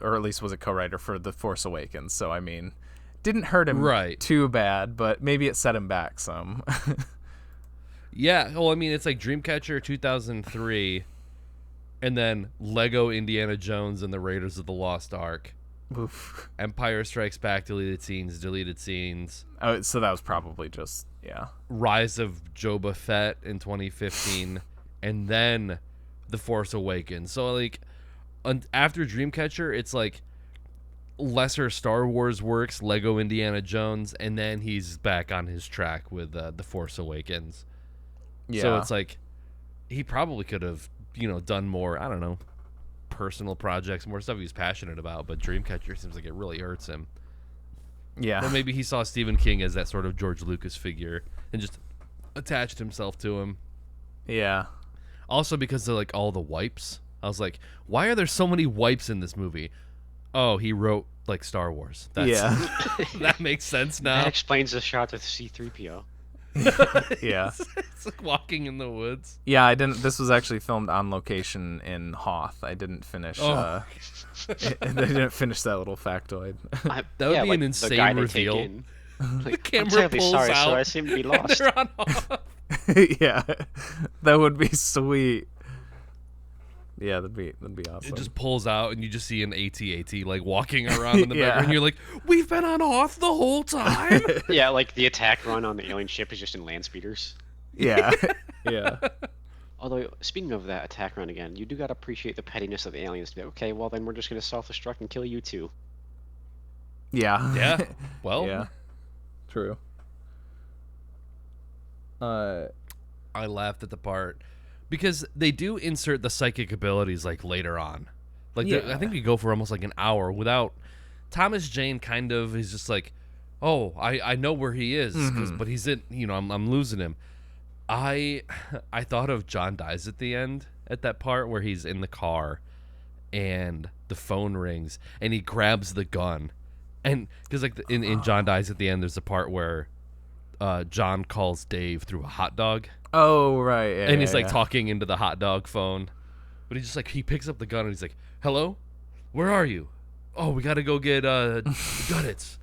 or at least was a co-writer for The Force Awakens. So I mean, didn't hurt him too bad, but maybe it set him back some. Yeah, well, I mean, it's like Dreamcatcher 2003, and then Lego Indiana Jones and the Raiders of the Lost Ark. Oof. Empire Strikes Back, deleted scenes. Oh, so that was probably just, yeah. Rise of Boba Fett in 2015, and then The Force Awakens. So, like, after Dreamcatcher, it's like lesser Star Wars works, Lego Indiana Jones, and then he's back on his track with The Force Awakens. Yeah. So it's like he probably could have, you know, done more, I don't know, personal projects, more stuff he was passionate about, but Dreamcatcher seems like it really hurts him. Yeah. Or maybe he saw Stephen King as that sort of George Lucas figure and just attached himself to him. Yeah. Also because of like all the wipes. I was like, why are there so many wipes in this movie? Oh, he wrote like Star Wars. That makes sense now. That explains the shot with C-3PO. Yeah. It's like walking in the woods. Yeah, I didn't. This was actually filmed on location in Hoth. I didn't finish. I didn't finish that little factoid. That would be an insane reveal. The camera pulls out. So I seem to be lost. They're on off. Yeah, that would be sweet. Yeah, that'd be awesome. It just pulls out, and you just see an AT-AT like walking around in the background. And you're like, we've been on Hoth the whole time. Yeah, like the attack run on the alien ship is just in land speeders. Yeah, yeah. Although, speaking of that attack run again, you do gotta appreciate the pettiness of the aliens. To be like, okay, well then we're just gonna self-destruct and kill you too. Yeah. Yeah. Well. Yeah. True. I laughed at the part because they do insert the psychic abilities like later on. Like I think we go for almost like an hour without Thomas Jane. Kind of is just like, oh, I know where he is, but he's in. You know, I'm losing him. I thought of John Dies at the end at that part where he's in the car and the phone rings and he grabs the gun, and because like in John Dies at the end, there's a part where John calls Dave through a hot dog. Oh right, yeah, and he's like talking into the hot dog phone, but he's just like he picks up the gun and he's like, "Hello, where are you? Oh, we gotta go get Gunnits."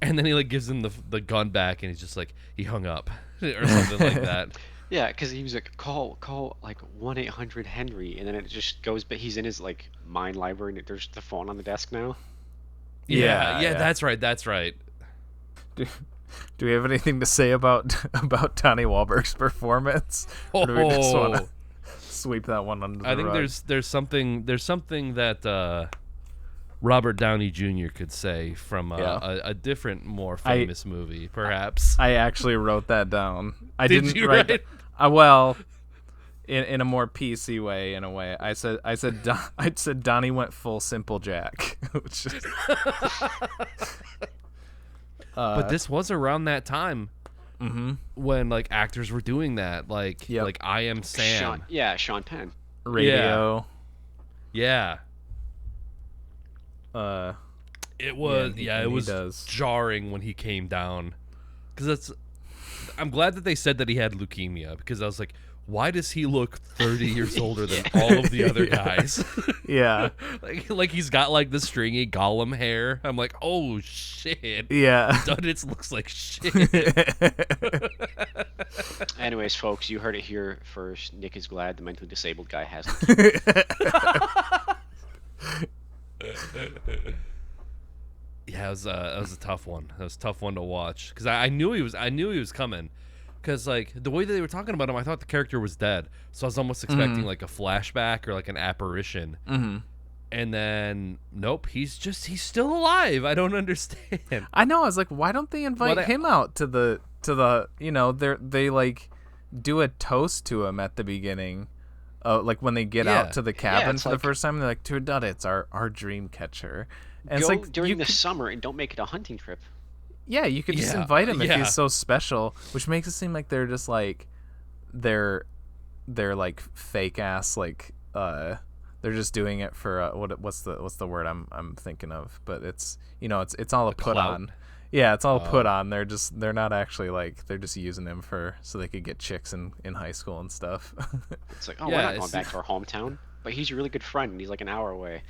And then he like gives him the gun back and he's just like he hung up or something like that. Yeah, because he was like call like 1-800-HENRY, and then it just goes. But he's in his like mind library and there's the phone on the desk now. Yeah, that's right. Do we have anything to say about Donnie Wahlberg's performance? Or do we just want to sweep that one under the rug? I think there's something that Robert Downey Jr. could say from a different, more famous movie, perhaps. I actually wrote that down. I Did didn't you write write? Well, in a more PC way, in a way. I said Donnie went full Simple Jack, which is but this was around that time when like actors were doing that, like I Am Sam. Sean Penn. Radio. Yeah. It was it was jarring when he came down, because I'm glad that they said that he had leukemia, because I was like, why does he look 30 years older than all of the other guys? Yeah. like he's got like the stringy Gollum hair. I'm like, oh shit. Yeah. Duddits looks like shit. Anyways, folks, you heard it here first. Nick is glad the mentally disabled guy has Yeah, that was a tough one. That was a tough one to watch, because I knew he was coming, because like the way that they were talking about him, I thought the character was dead, so I was almost expecting like a flashback or like an apparition. And then nope, he's still alive. I don't understand. I know. I was like, why don't they invite him out to the they like do a toast to him at the beginning, like when they get out to the cabin for the first time. They're like, to Duddits, our Dreamcatcher. And go it's like, during the summer and don't make it a hunting trip. Yeah, you could just invite him if he's so special, which makes it seem like they're just like they're like fake ass, like they're just doing it for what's the word I'm thinking of, but it's it's all a put on. Yeah, it's all put on. They're not actually like, they're just using him so they could get chicks in high school and stuff. It's like, we're not going back to our hometown, but he's a really good friend and he's like an hour away.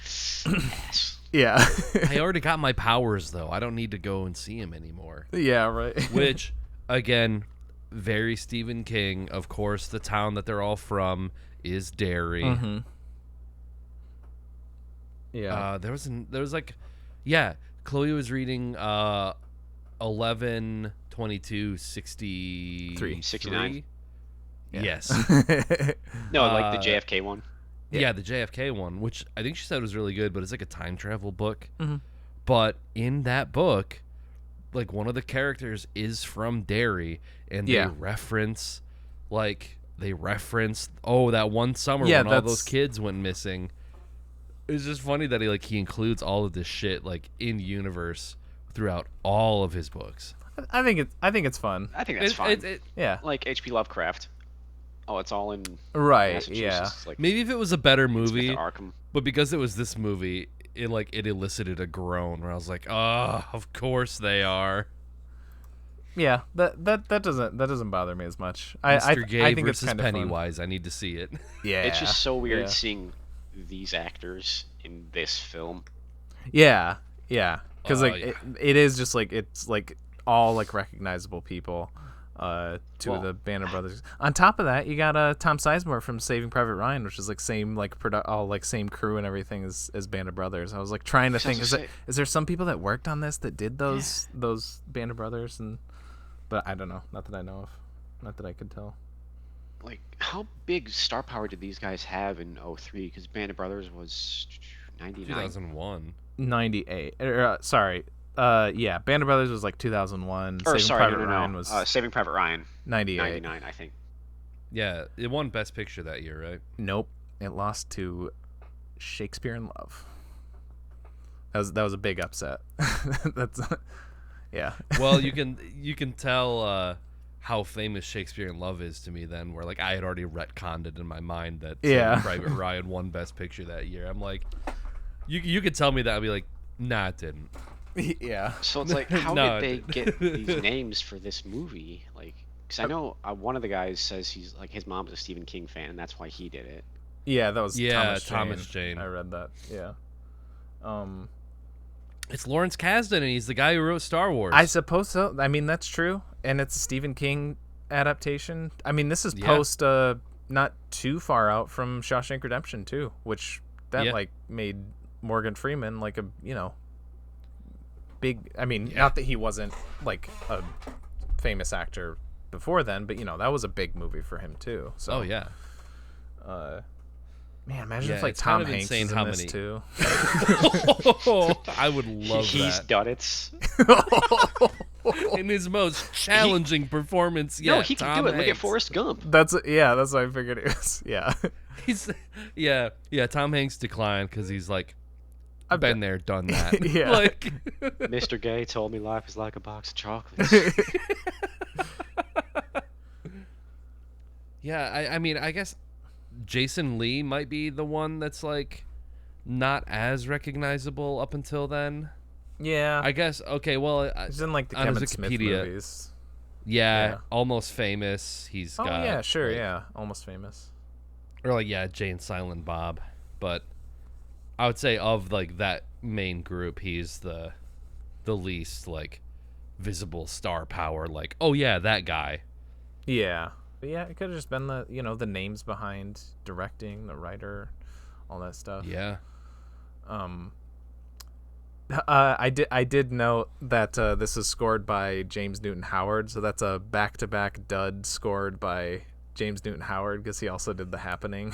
Yes. Yeah. I already got my powers, though. I don't need to go and see him anymore. Yeah, right. Which, again, very Stephen King. Of course, the town that they're all from is Derry. Yeah. There was like, Chloe was reading 11/22/63. Yes. No, like the JFK one. Yeah, the JFK one, which I think she said was really good, but it's like a time travel book. But in that book, like, one of the characters is from Derry, and they reference that one summer when all those kids went missing. It's just funny that he includes all of this shit like in universe throughout all of his books. I think it's fun. I think that's fun. Yeah, like H.P. Lovecraft. Oh, it's all in Massachusetts. Like, maybe if it was a better movie, Arkham. But because it was this movie, it elicited a groan where I was like, "Oh, of course they are." Yeah, that doesn't bother me as much. Mr. Gay I think versus it's kind of Pennywise. I need to see it. Yeah, it's just so weird seeing these actors in this film. Yeah, because it is just like, it's like all like recognizable people. The Band of Brothers. On top of that, you got Tom Sizemore from Saving Private Ryan, which is like same like all like same crew and everything as Band of Brothers. I was like trying to think, is there some people that worked on this that did those Band of Brothers, but I don't know, not that I know of, not that I could tell. Like, how big star power did these guys have in 2003? Because Band of Brothers was 99. 2001. 98. Sorry. Band of Brothers was like 2001. Ryan was Saving Private Ryan. 98. 99, I think. Yeah, it won Best Picture that year, right? Nope, it lost to Shakespeare in Love. That was a big upset. That's Well, you can tell how famous Shakespeare in Love is to me then, where like I had already retconned it in my mind that Private Ryan won Best Picture that year. I'm like, you could tell me that, I'd be like, nah, it didn't. Yeah. So it's like, how did they get these names for this movie? Like, because I know one of the guys says he's like, his mom's a Stephen King fan, and that's why he did it. Yeah, that was Thomas Jane. I read that. Yeah. It's Lawrence Kasdan, and he's the guy who wrote Star Wars. I suppose so. I mean, that's true, and it's a Stephen King adaptation. I mean, this is post not too far out from Shawshank Redemption too, which like made Morgan Freeman like a big. I mean, not that he wasn't like a famous actor before then, but that was a big movie for him too. So man, imagine if like Tom Hanks is in this too. I would love He's that. Duddits. In his most challenging performance yet. No, he can do it. Look at Forrest Gump. That's what I figured it was. Yeah. Tom Hanks declined because he's like, I've been there, done that. Yeah. Like, Mr. Gay told me life is like a box of chocolates. I mean, I guess Jason Lee might be the one that's like not as recognizable up until then. Yeah. I guess. Okay. Well, He's in like the on his Kevin Smith Wikipedia, movies. Yeah, Almost Famous. He's Oh got. yeah, sure, like, yeah, Almost Famous. Or like Jay and Silent Bob, but I would say of like that main group, he's the least like visible star power. Like, oh yeah, that guy. Yeah, but yeah, it could have just been the the names behind directing, the writer, all that stuff. Yeah. I did note that this is scored by James Newton Howard, so that's a back-to-back dud scored by James Newton Howard because he also did The Happening.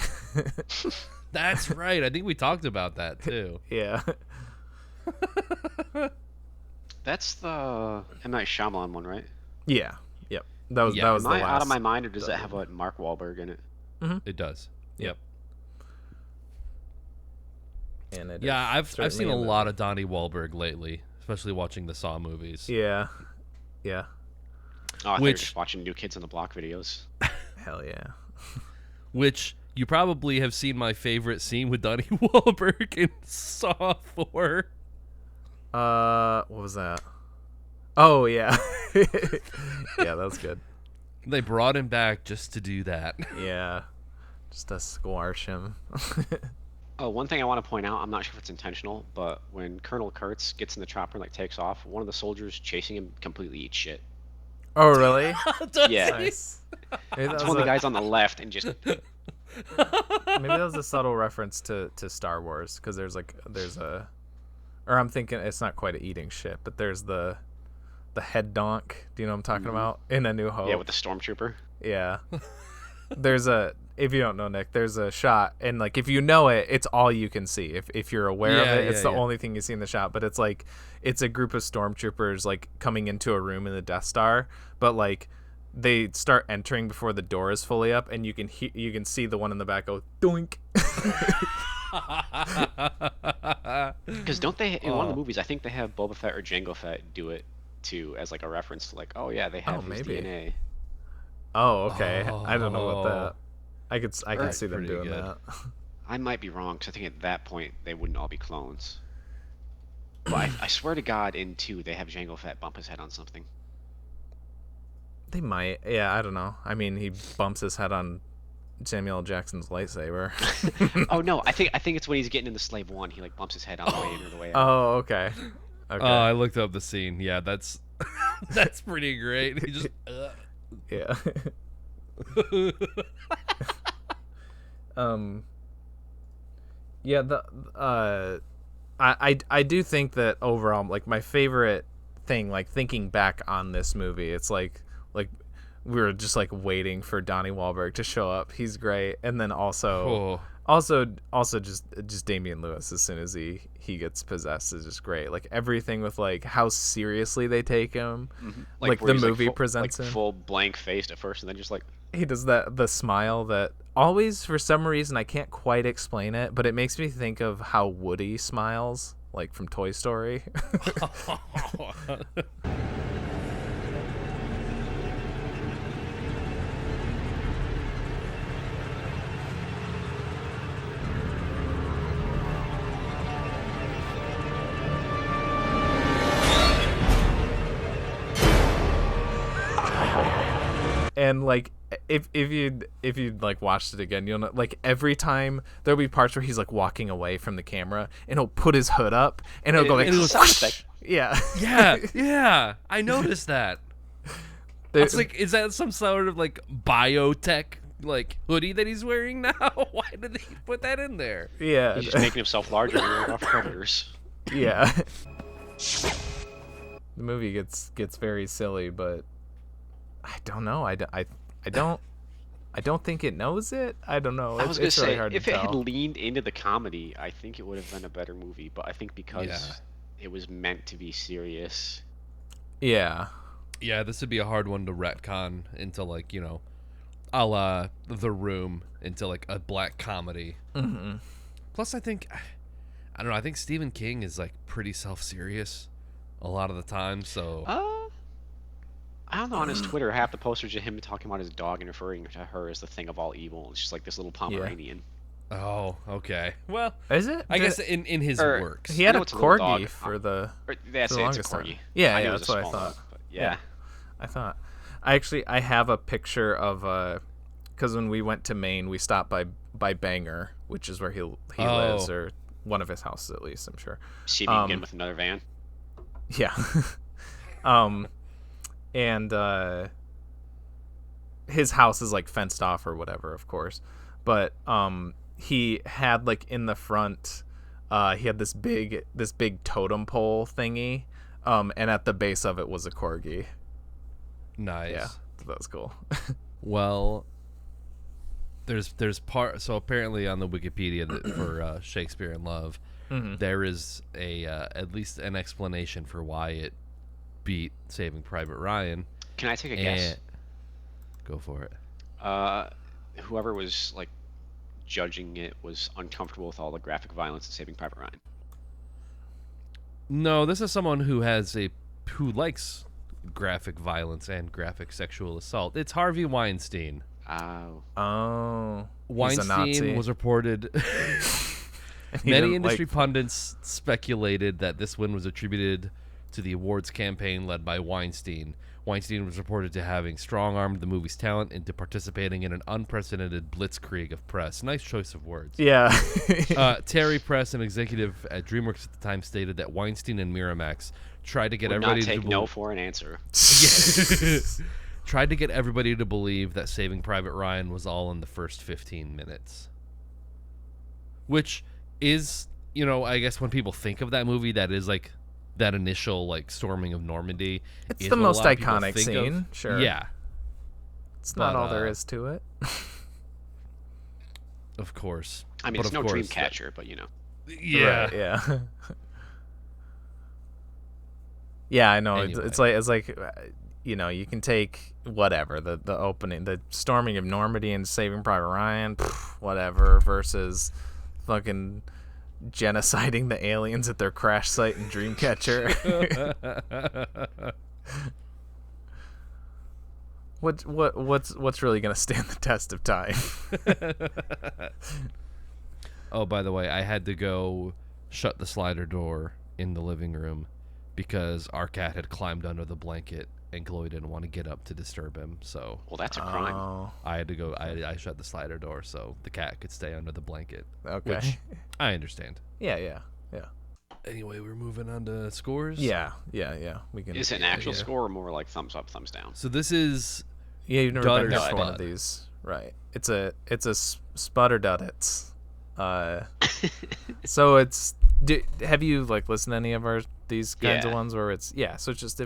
That's right. I think we talked about that too. Yeah. That's the M. Night Shyamalan one, right? Yeah. Yep. That was Am the I last. out of my mind, or does it have Mark Wahlberg in it? It does. Yep. And it Yeah, I've seen certainly a in the- lot of Donnie Wahlberg lately, especially watching the Saw movies. Yeah. Yeah. Oh, I thought you were Which- just watching New Kids on the Block videos. Hell yeah. Which you probably have seen my favorite scene with Donnie Wahlberg in Saw 4. What was that? Oh yeah. Yeah, that's good. They brought him back just to do that. Yeah. Just to squash him. Oh, one thing I want to point out, I'm not sure if it's intentional, but when Colonel Kurtz gets in the chopper and takes off, one of the soldiers chasing him completely eats shit. Oh really? Yeah. Nice. Maybe that It's was one of the a- guys on the left and just Maybe that was a subtle reference to Star Wars because there's a, or I'm thinking it's not quite a eating shit, but there's the head donk. Do you know what I'm talking about? In A New Hope. yeah, with the stormtrooper. Yeah. There's a, if you don't know, Nick, there's a shot, and like if you know it, it's all you can see. If you're aware of it, it's the only thing you see in the shot. But it's like it's a group of stormtroopers like coming into a room in the Death Star, but like they start entering before the door is fully up, and you can see the one in the back go doink. Because don't they in one of the movies? I think they have Boba Fett or Jango Fett do it too, as like a reference to like, oh yeah, they have his maybe. DNA. Oh, okay. I don't know about that. I could see them pretty doing good. that. I might be wrong because I think at that point they wouldn't all be clones. But I swear to God, in 2 they have Jango Fett bump his head on something. They might. Yeah, I don't know. I mean, he bumps his head on Samuel L. Jackson's lightsaber. Oh no, I think it's when he's getting into Slave 1. He like bumps his head on the way in or the way out. Oh, okay. Okay. I looked up the scene. Yeah, that's that's pretty great. He just Yeah. Yeah, I do think that overall, like, my favorite thing, like, thinking back on this movie, it's like we were just like waiting for Donnie Wahlberg to show up. He's great. And then also just Damian Lewis, as soon as he gets possessed, is just great. Like everything with like how seriously they take him. Mm-hmm. Like where the he's, movie full, presents him. full blank faced at first, and then just like He does the smile that always, for some reason, I can't quite explain it, but it makes me think of how Woody smiles, like from Toy Story. And like if you'd like watched it again, you'll know, like every time there'll be parts where he's like walking away from the camera and he'll put his hood up and it'll go like whoosh. Yeah. yeah. I noticed that. It's like, is that some sort of like biotech like hoodie that he's wearing now? Why did they put that in there? Yeah. he's just making himself larger and off predators. Yeah. The movie gets very silly, but I don't know. I don't think it knows it. I don't know. I was gonna it's really say, hard if to it tell. had leaned into the comedy, I think it would have been a better movie. But I think because it was meant to be serious. Yeah. Yeah, this would be a hard one to retcon into like, you know, a la The Room, into like a black comedy. Mm-hmm. Plus, I think, I don't know, I think Stephen King is like pretty self-serious a lot of the time, so... I don't know, on his Twitter, half the posters of him talking about his dog and referring to her as the thing of all evil. It's just like this little Pomeranian. Oh, okay. Well, Is it? I guess in his works. He had a it's a little corgi dog. for the. That's for the it. It's a longest corgi. time. Yeah, I knew yeah, it was that's a what I small thought. dog, but yeah. I thought. I have a picture of because when we went to Maine, we stopped by Bangor, which is where he lives, or one of his houses at least, I'm sure. See me again with another van. Yeah. And his house is like fenced off or whatever, of course. But he had like in the front, he had this big totem pole thingy, and at the base of it was a corgi. Nice. Yeah, that was cool. Well, there's part. So apparently on the Wikipedia for Shakespeare in Love, there is at least an explanation for why it beat Saving Private Ryan. Can I take a guess? Go for it. Whoever was like judging it was uncomfortable with all the graphic violence in Saving Private Ryan. No, this is someone who likes graphic violence and graphic sexual assault. It's Harvey Weinstein. Oh. Weinstein was reported. Many industry pundits speculated that this win was attributed to the awards campaign led by Weinstein. Weinstein was reported to having strong-armed the movie's talent into participating in an unprecedented blitzkrieg of press. Nice choice of words. Yeah. Terry Press, an executive at DreamWorks at the time, stated that Weinstein and Miramax tried to get everybody not take to no for an answer. Tried to get everybody to believe that Saving Private Ryan was all in the first 15 minutes. Which is, I guess when people think of that movie, that is like that initial like storming of Normandy. It's the most iconic scene, sure. Yeah. It's not all there is to it. Of course. I mean, it's no Dreamcatcher, but Yeah. Right, yeah. Yeah, I know. Anyway. It's like you can take whatever the opening, the storming of Normandy and Saving Private Ryan, whatever, versus fucking genociding the aliens at their crash site in Dreamcatcher. What's really gonna stand the test of time? Oh, by the way, I had to go shut the slider door in the living room because our cat had climbed under the blanket and Chloe didn't want to get up to disturb him. So, well, that's a crime. I had to go. I shut the slider door so the cat could stay under the blanket. Okay, which I understand. Yeah. Anyway, we're moving on to scores. Yeah. We can. Is it an actual score or more like thumbs up, thumbs down? So this is. Yeah, you've never been Dud to one of these, right? It's a spud or duddits. So it's. Have you like listened to any of these kinds of ones where it's So it's just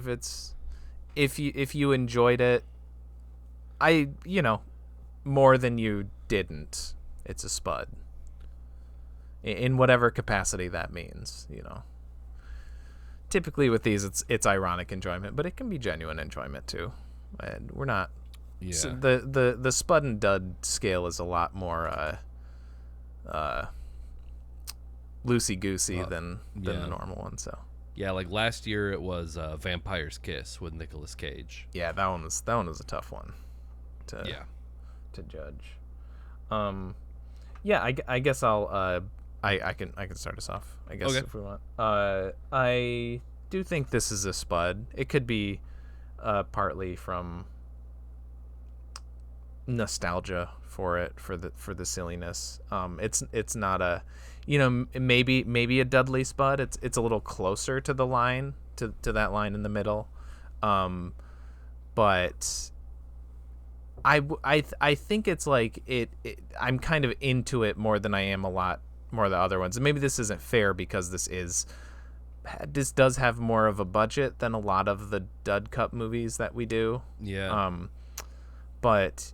if you enjoyed it, more than you didn't, it's a spud. In whatever capacity that means, Typically with these, it's ironic enjoyment, but it can be genuine enjoyment too. And we're not. Yeah. So the spud and dud scale is a lot more loosey goosey than the normal one. So. Yeah, like last year it was Vampire's Kiss with Nicolas Cage. Yeah, that one was a tough one to judge. I guess I'll I can start us off, I guess, if we want. I do think this is a spud. It could be partly from nostalgia for the silliness. It's not a maybe a Dudley spud. It's a little closer to the line to that line in the middle, but I think it's like it I'm kind of into it more than I am a lot more of the other ones. And maybe this isn't fair because this does have more of a budget than a lot of the Dud Cup movies that we do. Yeah. But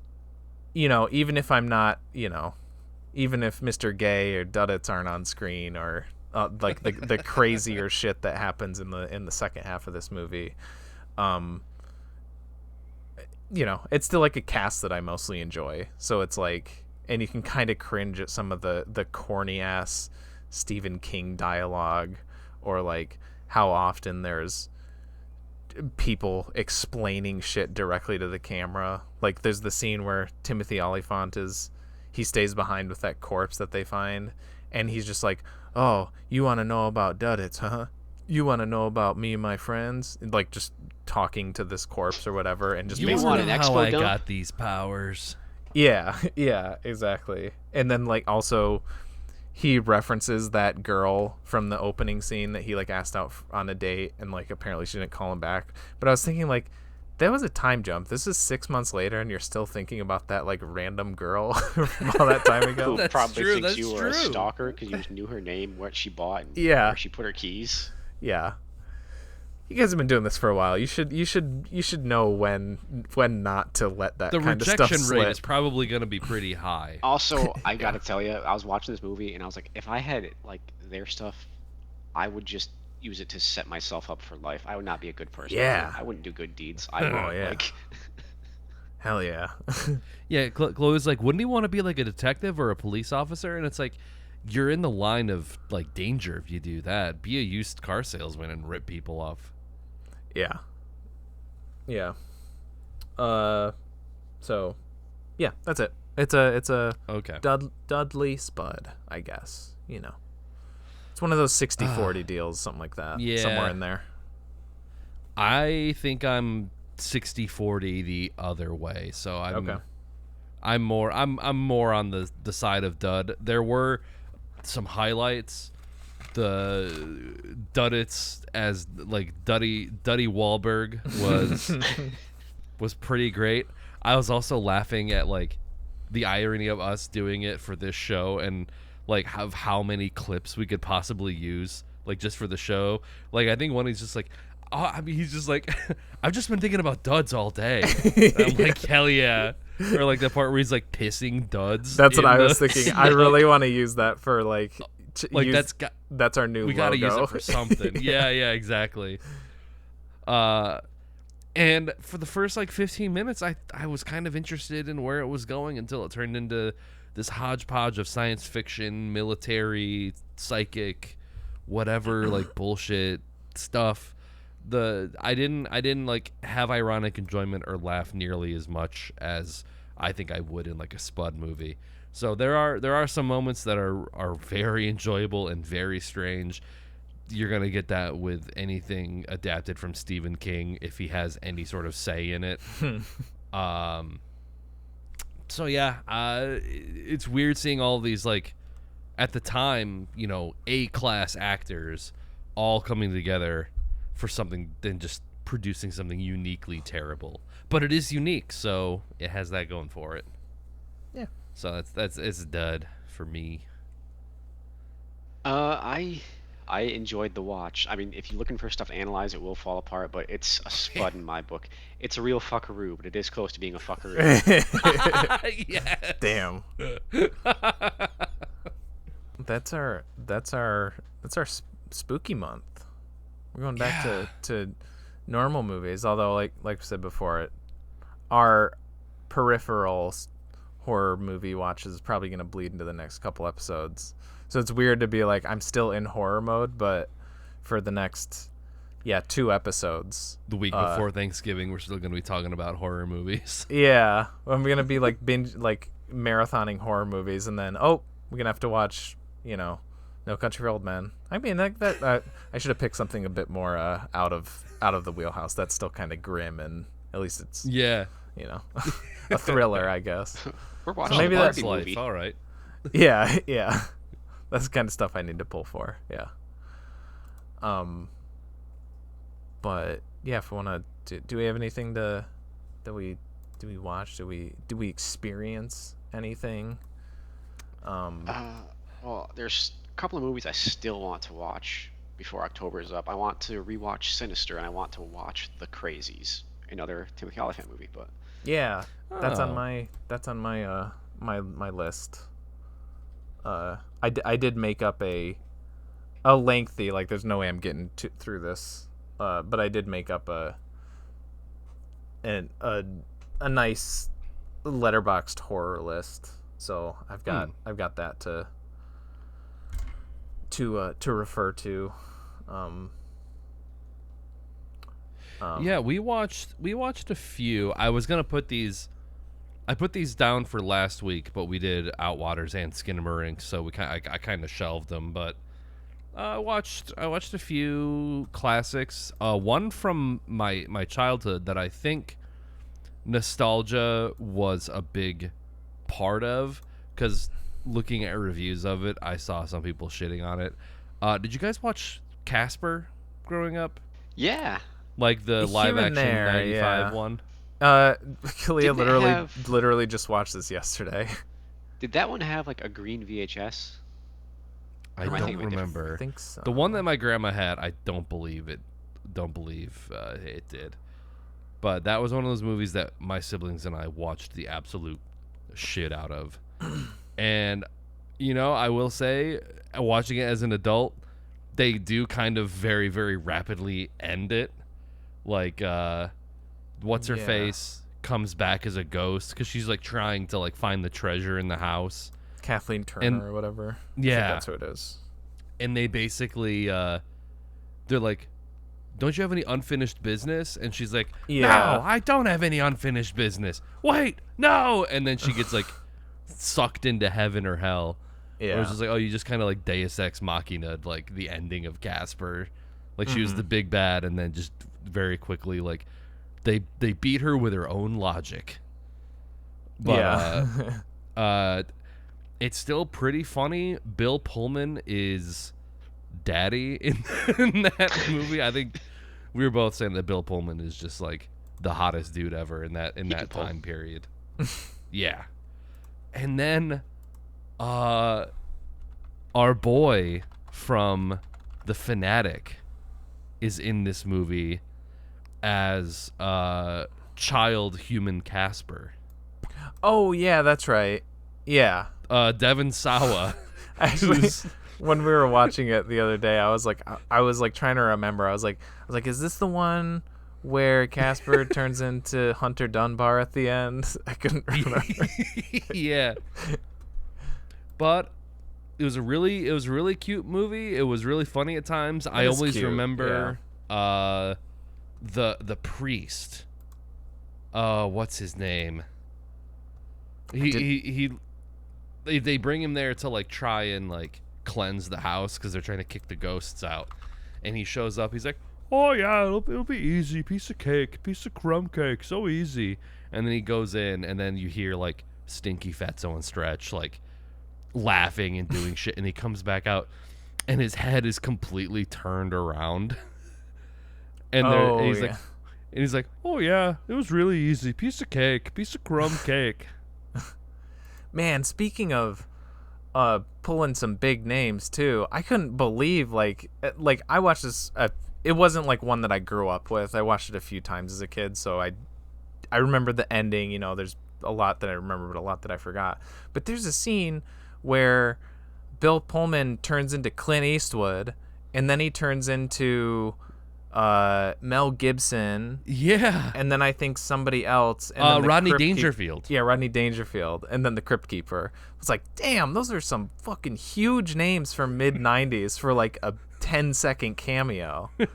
even if I'm not, even if Mr. Gay or Duddits aren't on screen, or like the crazier shit that happens in the second half of this movie, it's still like a cast that I mostly enjoy. So it's like, and you can kind of cringe at some of the corny ass Stephen King dialogue, or like how often there's people explaining shit directly to the camera. Like there's the scene where Timothy Olyphant is he stays behind with that corpse that they find, and he's just like, oh, you want to know about Duddits, huh? You want to know about me and my friends? And, like, just talking to this corpse or whatever, and just You basically want to know how I got these powers? Yeah, exactly. And then, like, also he references that girl from the opening scene that he, like, asked out on a date, and, like, apparently she didn't call him back. But I was thinking, like, that was a time jump. This is 6 months later, and you're still thinking about that, like, random girl from all that time ago. Who probably true, thinks that's you were a true. stalker because you knew her name, what she bought, and Yeah. where she put her keys. Yeah. You guys have been doing this for a while. You should know when not to let that The kind of stuff rejection rate slip. is probably going to be pretty high. Also, I gotta tell you, I was watching this movie and I was like, if I had like their stuff, I would just use it to set myself up for life. I would not be a good person. Yeah. I wouldn't do good deeds. I would yeah. like. Hell yeah. Yeah, Chloe's like, wouldn't he want to be like a detective or a police officer? And it's like, you're in the line of like danger if you do that. Be a used car salesman and rip people off. Yeah. Yeah. So, yeah, that's it. It's a Okay. Dudley Spud, I guess. You know, it's one of those 60-40 deals, something like that. Yeah. Somewhere in there. I think I'm 60-40 the other way. So I'm more on the side of Dud. There were some highlights. The Duddits as like Donnie Wahlberg was pretty great. I was also laughing at like the irony of us doing it for this show and like how many clips we could possibly use like just for the show. Like I think one is just like, oh, I mean he's just like I've just been thinking about duds all day. And I'm like, hell yeah. Or like the part where he's like pissing duds. That's what in I was the thinking. snow. I really want to use that for like That's our new we logo. gotta use it for something. yeah, exactly. And for the first like 15 minutes, I was kind of interested in where it was going until it turned into this hodgepodge of science fiction, military, psychic, whatever like bullshit stuff. I didn't like have ironic enjoyment or laugh nearly as much as I think I would in like a Spud movie. So there are some moments that are very enjoyable and very strange. You're going to get that with anything adapted from Stephen King if he has any sort of say in it. So yeah, it's weird seeing all these like at the time, you know, A-class actors all coming together for something than just producing something uniquely terrible. But it is unique, so it has that going for it. Yeah. So it's a dud for me. I enjoyed the watch. I mean, if you're looking for stuff to analyze, it will fall apart, but it's a Spud in my book. It's a real fuckaroo, but it is close to being a fuckaroo. Yeah. Damn. That's our spooky month. We're going back to normal movies, although like I said before, our peripheral horror movie watch is probably going to bleed into the next couple episodes. So it's weird to be like, I'm still in horror mode, but for the next, 2 episodes. The week before Thanksgiving, we're still going to be talking about horror movies. Yeah. I'm going to be like marathoning horror movies, and then, we're going to have to watch, No Country for Old Men. I mean, that I should have picked something a bit more out of the wheelhouse. That's still kind of grim, and at least it's, Yeah. a thriller, I guess. We're watching maybe the that's Barbie movie. All right. Yeah. That's the kind of stuff I need to pull for. Yeah. But yeah, if we want to, do we have anything that we watch? Do we experience anything? Well, there's a couple of movies I still want to watch before October is up. I want to rewatch Sinister, and I want to watch The Crazies, another Timothy Olyphant movie. But yeah, that's on Oh. my list. I did make up a lengthy, like, there's no way I'm getting through this, but I did make up a nice letterboxed horror list. So I've got that to refer to. Yeah, we watched a few. I was gonna put these. I put these down for last week, but we did Outwaters and Skinamarink, so I kind of shelved them. But I watched a few classics. One from my childhood that I think nostalgia was a big part of, because looking at reviews of it, I saw some people shitting on it. Did you guys watch Casper growing up? Yeah. Like the live action 95 one? Kalia literally just watched this yesterday. Did that one have like a green VHS? I don't remember. I think so. The one that my grandma had, I don't believe it did. But that was one of those movies that my siblings and I watched the absolute shit out of. And, I will say, watching it as an adult, they do kind of very, very rapidly end it. Like, What's-Her-Face comes back as a ghost because she's, like, trying to, like, find the treasure in the house. Kathleen Turner or whatever. Yeah. I think that's who it is. And they basically, they're like, don't you have any unfinished business? And she's like, no, I don't have any unfinished business. Wait, no. And then she gets, like, sucked into heaven or hell. Yeah. Or it's just like, you just kind of like Deus Ex Machina, like the ending of Casper. Like she was the big bad, and then just very quickly, like, they beat her with her own logic. But, it's still pretty funny. Bill Pullman is daddy in that movie. I think we were both saying that Bill Pullman is just like the hottest dude ever in that time period. Yeah. And then our boy from The Fanatic is in this movie as child human Casper. Oh yeah, that's right. Yeah. Devon Sawa. Actually, when we were watching it the other day, I was like trying to remember. I was like, is this the one where Casper turns into Hunter Dunbar at the end? I couldn't remember. Yeah. But it was a really cute movie. It was really funny at times. I always remember the priest. What's his name? They bring him there to like try and like cleanse the house because they're trying to kick the ghosts out. And he shows up. He's like, "Oh yeah, it'll be easy. Piece of cake, piece of crumb cake, so easy." And then he goes in, and then you hear like Stinky Fatso and Stretch like laughing and doing shit, and he comes back out, and his head is completely turned around. And he's like, "Oh yeah, it was really easy. Piece of cake, piece of crumb cake." Man, speaking of pulling some big names too, I couldn't believe like I watched this. It wasn't like one that I grew up with. I watched it a few times as a kid, so I remember the ending. There's a lot that I remember, but a lot that I forgot. But there's a scene where Bill Pullman turns into Clint Eastwood, and then he turns into Mel Gibson. Yeah. And then I think somebody else. And Rodney Dangerfield. Yeah, Rodney Dangerfield. And then the Crypt Keeper. It's like, damn, those are some fucking huge names from mid-90s for like a 10-second cameo. Yeah.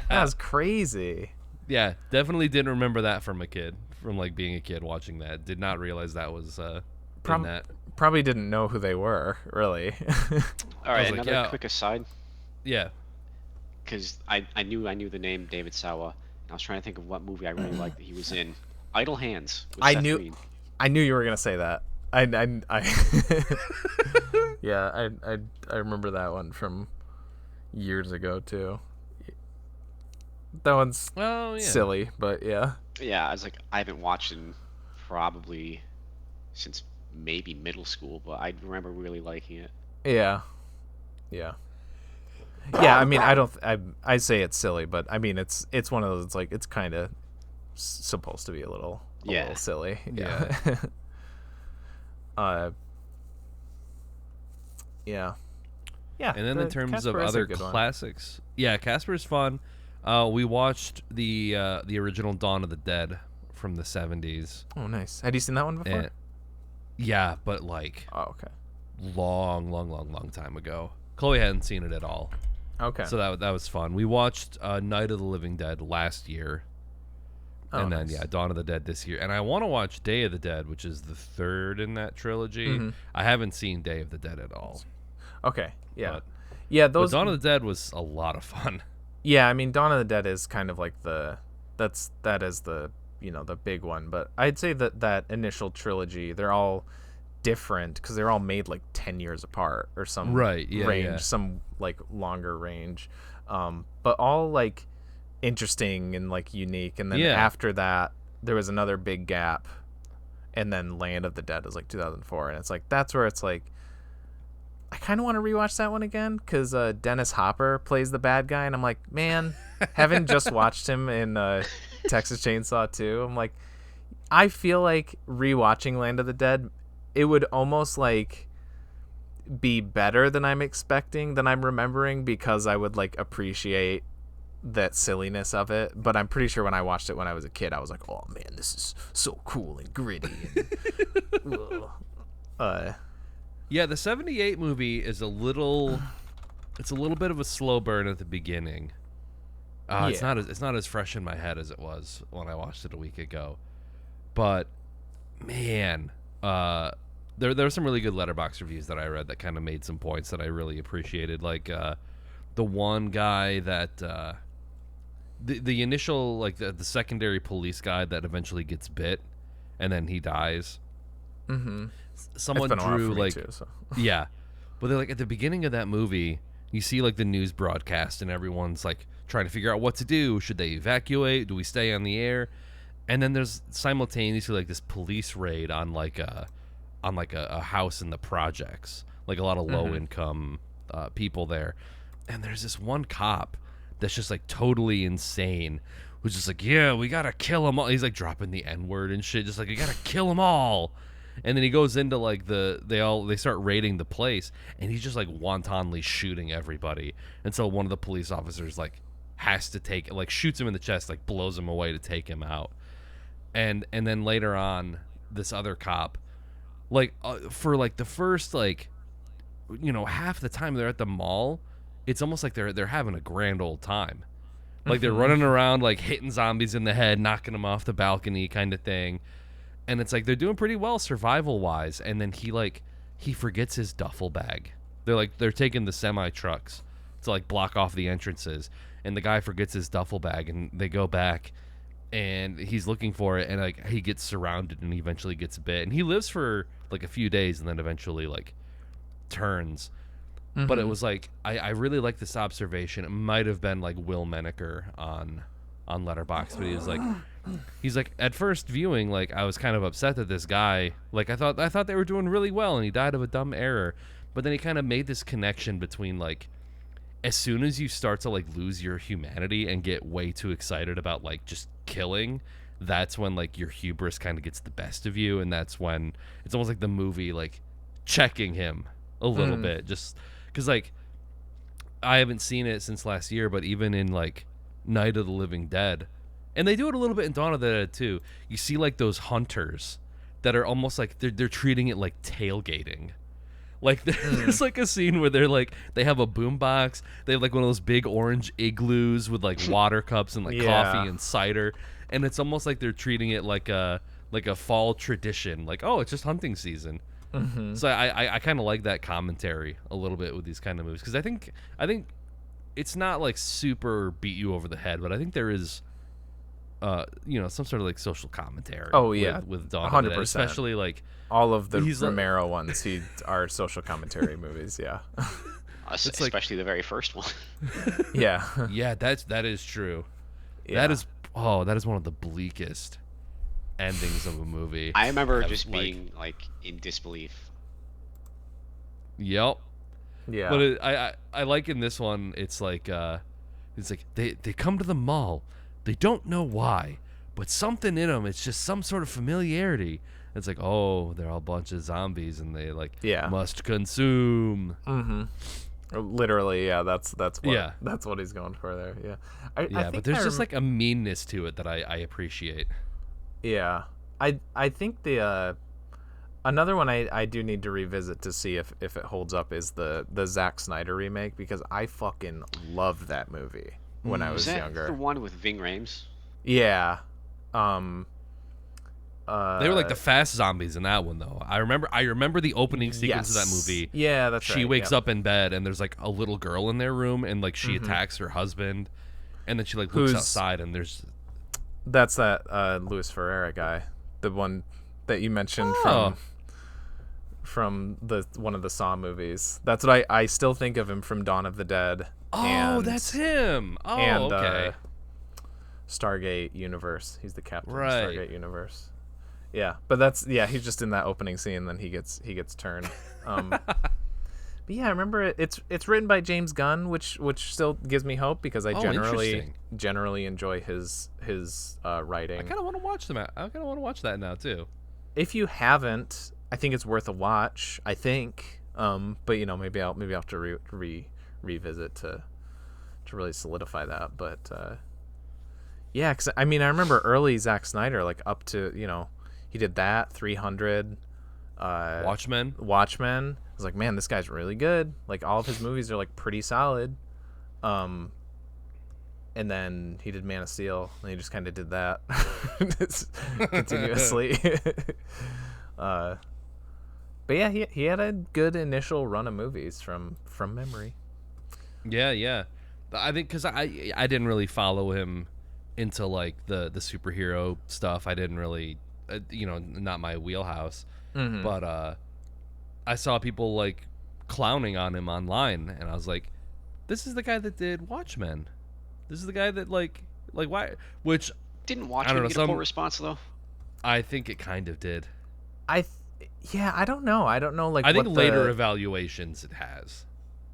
That was crazy. Yeah, definitely didn't remember that from like being a kid watching that. Did not realize that was in that. Probably didn't know who they were, really. All right, another quick aside. Yeah. Because I knew the name David Sawa, and I was trying to think of what movie I really liked that he was in. Idle Hands. With Seth Green. I knew you were gonna say that. I yeah, I remember that one from years ago too. That one's silly, but yeah. Yeah, I was like, I haven't watched it probably since maybe middle school, but I remember really liking it. Yeah. Yeah, I mean, I say it's silly, but I mean, it's one of those. It's like it's kind of supposed to be a little silly. Yeah. Yeah. And then in terms Casper of other classics, Casper's fun. We watched the original Dawn of the Dead from the 70s. Oh, nice. Had you seen that one before? Yeah, but like, okay, long time ago. Chloe hadn't seen it at all. Okay. So that was fun. We watched Night of the Living Dead last year. And then Dawn of the Dead this year. And I want to watch Day of the Dead, which is the third in that trilogy. Mm-hmm. I haven't seen Day of the Dead at all. Okay, yeah. But Dawn of the Dead was a lot of fun. Yeah, I mean, Dawn of the Dead is kind of like that is the, the big one. But I'd say that initial trilogy, they're all different because they're all made like 10 years apart or some range, some like longer range. But all like interesting and like unique. And then after that, there was another big gap. And then Land of the Dead is like 2004. And it's like, that's where it's like, I kind of want to rewatch that one again because Dennis Hopper plays the bad guy. And I'm like, man, having just watched him in Texas Chainsaw 2, I'm like, I feel like rewatching Land of the Dead, it would almost like be better than I'm expecting, than I'm remembering, because I would like appreciate that silliness of it. But I'm pretty sure when I watched it when I was a kid, I was like, oh man, this is so cool and gritty. And, yeah, the 78 movie is a little bit of a slow burn at the beginning. It's not as fresh in my head as it was when I watched it a week ago. But man, there were some really good Letterboxd reviews that I read that kind of made some points that I really appreciated. Like the one guy that the initial, like the secondary police guy that eventually gets bit and then he dies. Mm-hmm. Someone drew like too, so. Yeah, but they're like at the beginning of that movie, you see like the news broadcast and everyone's like trying to figure out what to do. Should they evacuate? Do we stay on the air? And then there's simultaneously like this police raid on like a house in the projects, like a lot of low income people there. And there's this one cop that's just like totally insane, who's just like, yeah, we gotta kill them all. He's like dropping the N-word and shit, just like, you gotta kill them all. And then he goes into like they start raiding the place, and he's just like wantonly shooting everybody. And so one of the police officers like has to shoots him in the chest, like blows him away to take him out. And then later on, this other cop, like for like the first like, half the time they're at the mall, it's almost like they're having a grand old time. Like they're running around like hitting zombies in the head, knocking them off the balcony kind of thing. And it's like they're doing pretty well survival wise. And then he forgets his duffel bag. They're taking the semi trucks to like block off the entrances, and the guy forgets his duffel bag, and they go back and he's looking for it, and like he gets surrounded and he eventually gets bit, and he lives for like a few days and then eventually like turns. But it was like I really like this observation. It might have been like Will Menaker on Letterboxd, but he's like at first viewing, like I was kind of upset that this guy, like I thought they were doing really well and he died of a dumb error. But then he kind of made this connection between like, as soon as you start to like lose your humanity and get way too excited about like just killing, that's when like your hubris kind of gets the best of you, and that's when it's almost like the movie like checking him a little bit, just because like I haven't seen it since last year, but even in like Night of the Living Dead, and they do it a little bit in Dawn of the Dead too, you see like those hunters that are almost like they're treating it like tailgating. Like there's like a scene where they're like, they have a boombox, they have like one of those big orange igloos with like water cups and like coffee and cider, and it's almost like they're treating it like a fall tradition, like, oh, it's just hunting season. So I kind of like that commentary a little bit with these kind of movies, because I think it's not like super beat you over the head, but I think there is some sort of like social commentary. Oh yeah, with Dawn 100%. of the Dead, especially like all of the Romero ones. Are social commentary movies. Yeah, especially the very first one. Yeah, that is true. Yeah. That is one of the bleakest endings of a movie. I remember just being like in disbelief. Yep. Yeah. But I like in this one, it's like they come to the mall, they don't know why, but something in them, it's just some sort of familiarity. It's like, oh, they're all a bunch of zombies and they like must consume. Literally, yeah. That's what he's going for there. Yeah. I think but there's just like a meanness to it that I appreciate. Yeah. I think the another one I do need to revisit to see if it holds up is the Zack Snyder remake, because I fucking loved that movie when I was younger. The one with Ving Rhames? Yeah. They were like the fast zombies in that one, though. I remember the opening sequence of that movie. Yeah, that's right. She wakes up in bed and there's like a little girl in their room, and like she attacks her husband, and then she like looks outside and there's. That's that Luis Ferreira guy, the one that you mentioned from the one of the Saw movies. That's what I still think of him from Dawn of the Dead. Oh, that's him. Oh, okay. Stargate Universe. He's the captain right. of Stargate Universe. Yeah, but he's just in that opening scene. Then he gets turned. But yeah, I remember it's written by James Gunn, which still gives me hope because I generally enjoy his writing. I kind of want to watch them. I kind of want to watch that now too. If you haven't, I think it's worth a watch. I think, but maybe I'll have to revisit to really solidify that. But yeah, because I remember early Zack Snyder, like up to he did that 300. Watchmen. I was like, man, this guy's really good. Like all of his movies are like pretty solid. And then he did Man of Steel, and he just kind of did that continuously. But yeah, he had a good initial run of movies from memory. Yeah. I think because I didn't really follow him into like the superhero stuff. I didn't really, not my wheelhouse. Mm-hmm. But I saw people like clowning on him online, and I was like, "This is the guy that did Watchmen. This is the guy that like why?" Which didn't Watchmen get a full response though? I think it kind of did. I don't know. Like I think later evaluations it has.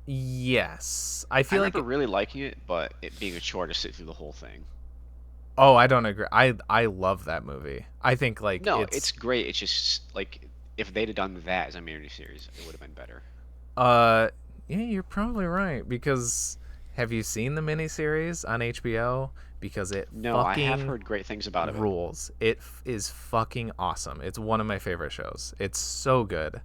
Yes, I remember really liking it, but it being a chore to sit through the whole thing. Oh, I don't agree. I love that movie. I think like it's great. It's just like if they'd have done that as a miniseries, it would have been better. Yeah, you're probably right. Because have you seen the miniseries on HBO? Because I have heard great things about it. Rules. It is fucking awesome. It's one of my favorite shows. It's so good.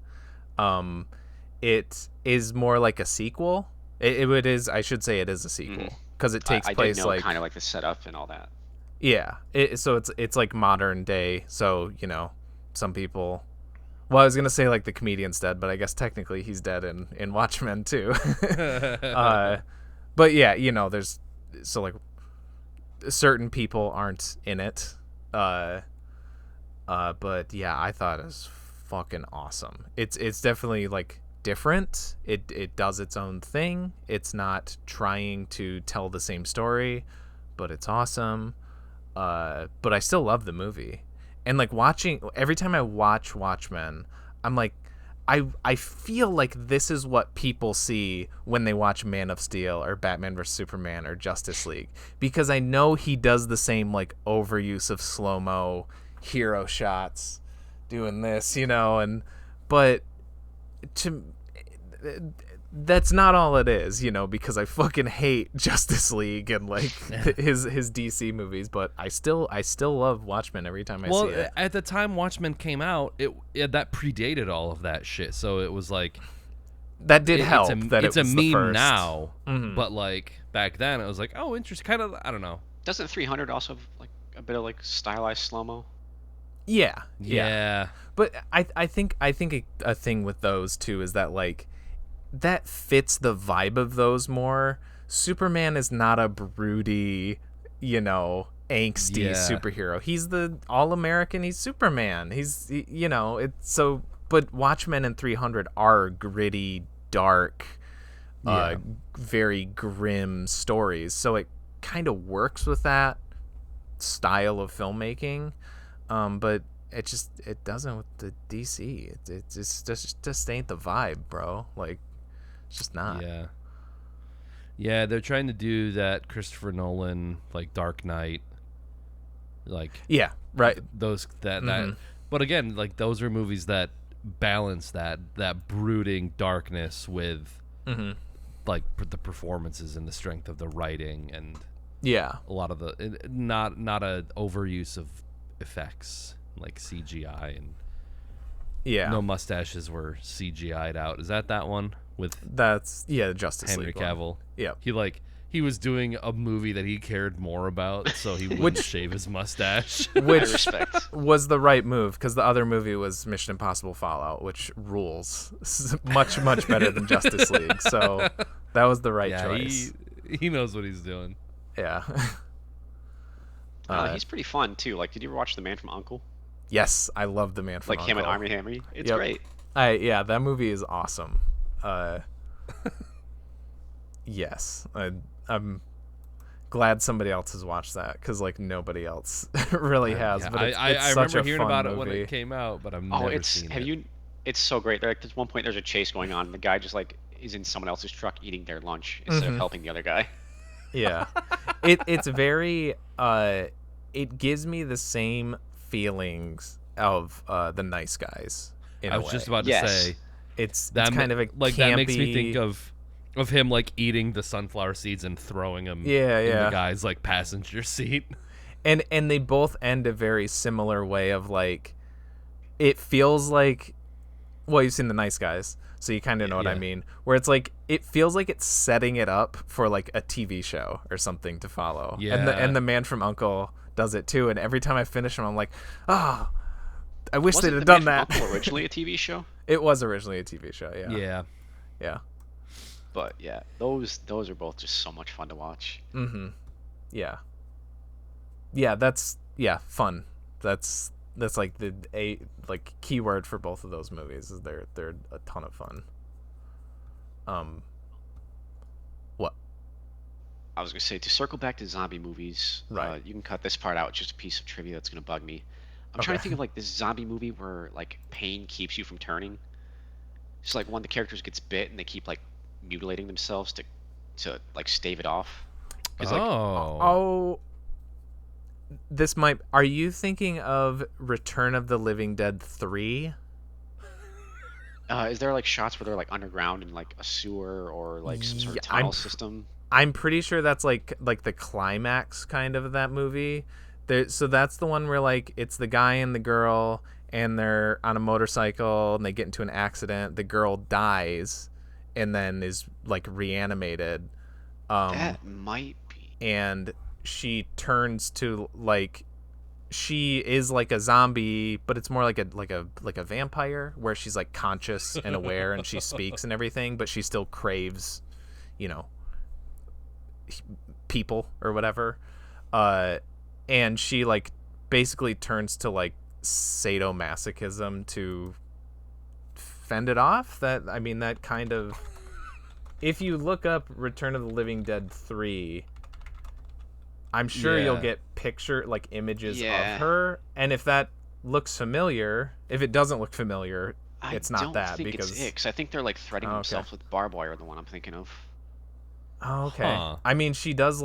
It is more like a sequel. It is. I should say it is a sequel because it takes place like kind of like the setup and all that. Yeah. So it's like modern day. So some people. Well, I was gonna say like the comedian's dead, but I guess technically he's dead in Watchmen too. But yeah, there's like certain people aren't in it. But yeah, I thought it was fucking awesome. It's definitely like different. It does its own thing. It's not trying to tell the same story, but it's awesome. But I still love the movie. And like every time I watch Watchmen, I'm like, I feel like this is what people see when they watch Man of Steel or Batman vs Superman or Justice League, because I know he does the same like overuse of slow-mo hero shots, doing this, but that's not all it is, because I fucking hate Justice League and like his DC movies, but I still love Watchmen every time I see it. At the time Watchmen came out, it that predated all of that shit, so it was like that did help. It's a meme now, but like back then it was like, oh, interesting. Kind of, I don't know. Doesn't 300 also have like a bit of like stylized slow mo? Yeah. But I think a thing with those too is that like that fits the vibe of those more. Superman is not a broody, angsty superhero. He's the all-American. He's Superman. He's it's so. But Watchmen and 300 are gritty, dark, very grim stories. So it kind of works with that style of filmmaking, but it doesn't with the DC. It just ain't the vibe, bro. Like, it's just not. Yeah, they're trying to do that Christopher Nolan like Dark Knight, like right. Those that. But again, like those are movies that balance that brooding darkness with like the performances and the strength of the writing and a lot of the not a overuse of effects like CGI and no mustaches were CGI'd out. Is that one with that's Justice Henry League Cavill? Yeah, he he was doing a movie that he cared more about, so he wouldn't shave his mustache. Which respect. was the right move, because the other movie was Mission Impossible Fallout, which rules. Much, much better than Justice League. So that was the right choice. He knows what he's doing. Yeah. He's pretty fun, too. Like, did you ever watch The Man from U.N.C.L.E.? Yes, I love The Man from Like him and U.N.C.L.E. Armie Hammer? It's Yep. great. Yeah, that movie is awesome. Yes, I'm glad somebody else has watched that, because like nobody else really has. Yeah, but it's I such remember a hearing fun about movie. it when it came out, but I've never seen it. It's so great. Like, there's one point there's a chase going on, and the guy just like is in someone else's truck eating their lunch instead of helping the other guy. Yeah, it's very. It gives me the same feelings of The Nice Guys. I was just about to say it's that kind of a like campy... that makes me think of him like eating the sunflower seeds and throwing them in the guy's like passenger seat. And they both end a very similar way of like, it feels like, well, you've seen The Nice Guys, so you kind of know what I mean, where it's like it feels like it's setting it up for like a TV show or something to follow. Yeah. And the Man from U.N.C.L.E. does it too, and every time I finish them I'm like, I wish they'd have done that. Was originally a TV show? It was originally a TV show, yeah. But yeah, those are both just so much fun to watch. Mm-hmm. Yeah, that's fun. That's like the keyword for both of those movies is they're a ton of fun. What? I was gonna say, to circle back to zombie movies, right? You can cut this part out. It's just a piece of trivia that's gonna bug me. I'm trying to think of like this zombie movie where like pain keeps you from turning. It's like one of the characters gets bit and they keep like mutilating themselves to like stave it off. This might. Are you thinking of Return of the Living Dead 3? Is there like shots where they're like underground in like a sewer or like some sort of tunnel system? I'm pretty sure that's like the climax kind of that movie. So that's the one where like it's the guy and the girl and they're on a motorcycle and they get into an accident. The girl dies and then is like reanimated. That might be. And she turns to like, she is like a zombie, but it's more like a vampire where she's like conscious and aware and she speaks and everything, but she still craves, people or whatever. And she like basically turns to like sadomasochism to fend it off. That kind of, if you look up Return of the Living Dead 3, I'm sure you'll get images of her, and if that looks familiar, if it doesn't look familiar, it's not that. I don't think it's it, 'cause I think they're like threading themselves with barbed wire, the one I'm thinking of. Oh, okay. She does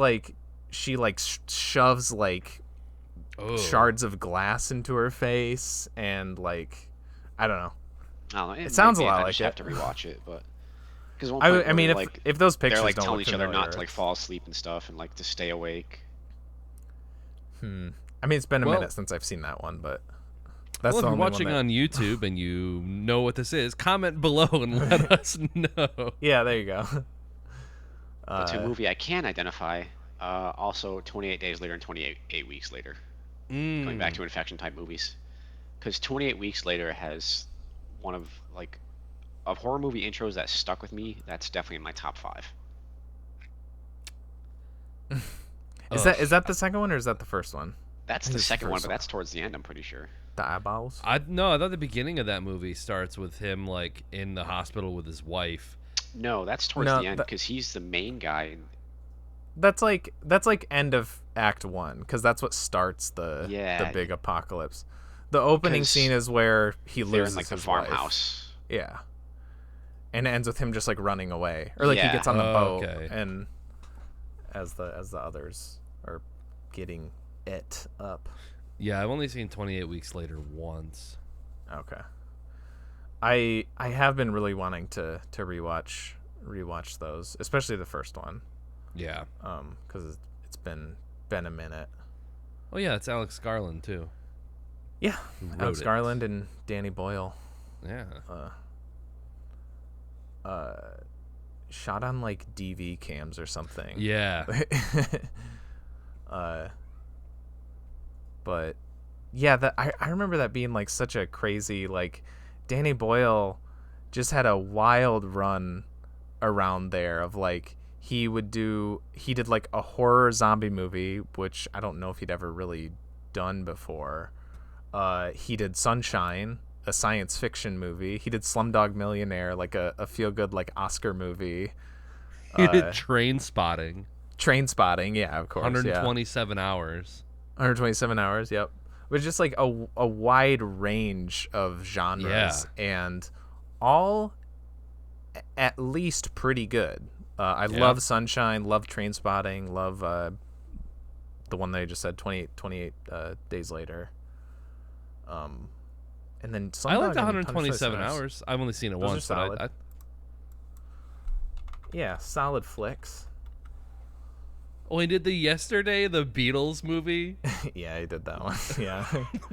she shoves shards of glass into her face, and I don't know. I don't know. It sounds a lot I like just it. have to rewatch it, but because if those pictures they're don't telling look each other familiar, not to fall asleep and stuff, and to stay awake. It's been a minute since I've seen that one, but that's if the you're only watching one that... on YouTube and you know what this is, comment below and let us know. Yeah, there you go. But to a movie I can identify, also 28 Days Later and 28 Weeks Later. Going back to infection type movies, because 28 Weeks Later has one of of horror movie intros that stuck with me. That's definitely in my top 5. Is that the second one or is that the first one? That's the second one, but that's towards the end, I'm pretty sure. The eyeballs? I thought the beginning of that movie starts with him in the hospital with his wife. No, that's towards the end because he's the main guy. That's like end of Act 1, because that's what starts the big apocalypse. The opening scene is where he loses in the his farmhouse. Wife. Yeah. And it ends with him just running away, or he gets on the boat, and as the others are getting it up. Yeah, I've only seen 28 Weeks Later once. Okay. I have been really wanting to rewatch those, especially the first one. Yeah. Because it's been a minute. Oh yeah, it's Alex Garland too. Yeah, Alex Garland and Danny Boyle. Yeah. shot on like DV cams or something. Yeah. But yeah, that I remember that being like such a crazy, like, Danny Boyle just had a wild run around there of like he did like a horror zombie movie, which I don't know if he'd ever really done before. He did Sunshine, a science fiction movie. He did Slumdog Millionaire, like a feel good like Oscar movie. He did Train Spotting, yeah, of course. 127 hours. 127 hours, yep. It was just like a wide range of genres, and all at least pretty good. I love Sunshine, love Train Spotting, love the one that I just said, 28 Days Later. And then I liked 127 hours. I've only seen it once, but yeah, solid flicks. Oh, he did the Beatles movie. Yeah, he did that one. Yeah.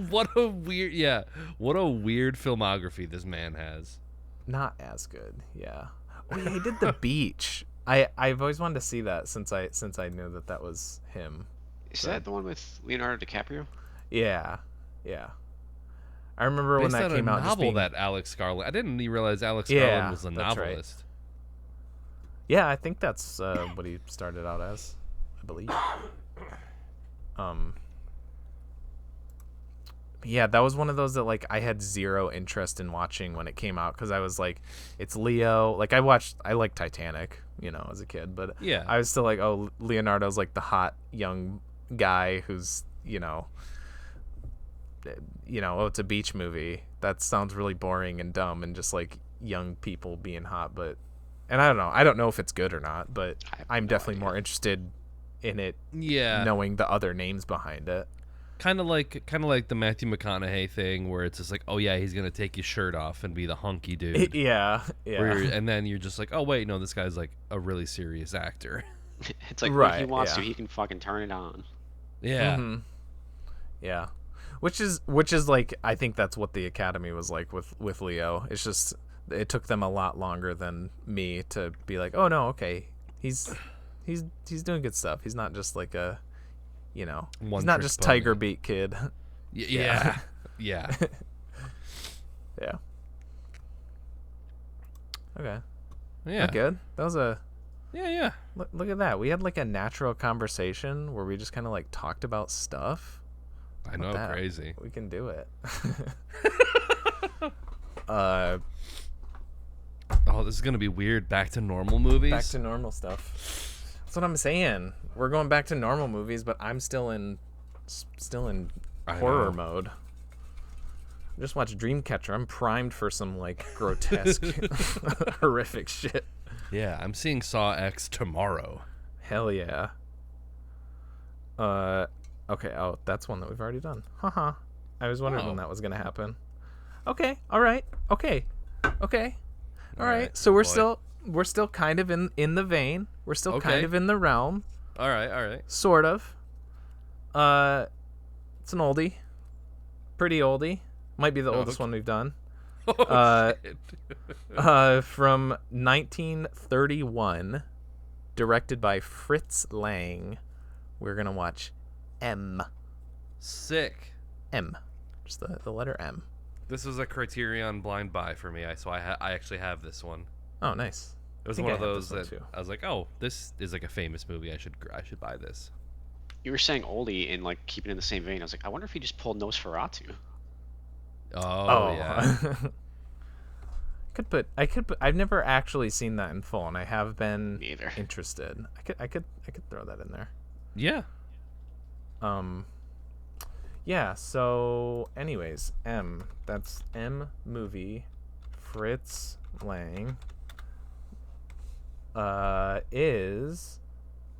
What a weird filmography this man has. Not as good. Yeah. Oh yeah, he did The Beach. I've always wanted to see that since I knew that was him. Is that the one with Leonardo DiCaprio? Yeah. I remember when that came out. Novel that Alex Garland. I didn't even realize Alex Garland was a novelist. Right. Yeah, I think that's what he started out as, I believe. Yeah, that was one of those that like I had zero interest in watching when it came out because I was like, it's Leo. Like I like Titanic, as a kid, but yeah, I was still like, oh, Leonardo's like the hot young guy who's oh, it's a beach movie. That sounds really boring and dumb and just like young people being hot, and I don't know if it's good or not, but I'm definitely more interested in it, knowing the other names behind it. Kind of like the Matthew McConaughey thing, where it's just like, oh yeah, he's gonna take his shirt off and be the hunky dude. Yeah. And then you're just like, oh wait, no, this guy's like a really serious actor. It's like when he wants to, he can fucking turn it on. Yeah. Mm-hmm. Yeah. Which is like, I think that's what the Academy was like with Leo. It's just it took them a lot longer than me to be like, oh no, okay, he's doing good stuff. He's not just like a, he's not just pony. Tiger Beat kid. Yeah. Yeah. Yeah. Okay. Yeah. Not good. That was a. Yeah. Look at that. We had like a natural conversation where we just kind of like talked about stuff. I know, crazy. We can do it. Oh, this is gonna be weird. Back to normal movies. Back to normal stuff. That's what I'm saying. We're going back to normal movies, but I'm still in horror mode. I just watched Dreamcatcher. I'm primed for some like grotesque, horrific shit. Yeah, I'm seeing Saw X tomorrow. Hell yeah. Okay. Oh, that's one that we've already done. Haha. I was wondering when that was gonna happen. Okay. All right. Okay. All right. So we're still kind of in the vein. We're still kind of in the realm. All right. Sort of. It's an oldie. Pretty oldie. Might be the oldest one we've done. From 1931, directed by Fritz Lang. We're gonna watch M. Sick. M. Just the letter M. This was a Criterion blind buy for me, so I actually have this one. Oh, nice. It was one of those that I was like, oh, this is like a famous movie. I should buy this. You were saying oldie and like keeping in the same vein. I was like, I wonder if he just pulled Nosferatu. Oh yeah. I've never actually seen that in full, and I have been Neither. interested. I could throw that in there. Yeah. Yeah, so anyways, M. That's M movie. Fritz Lang. Is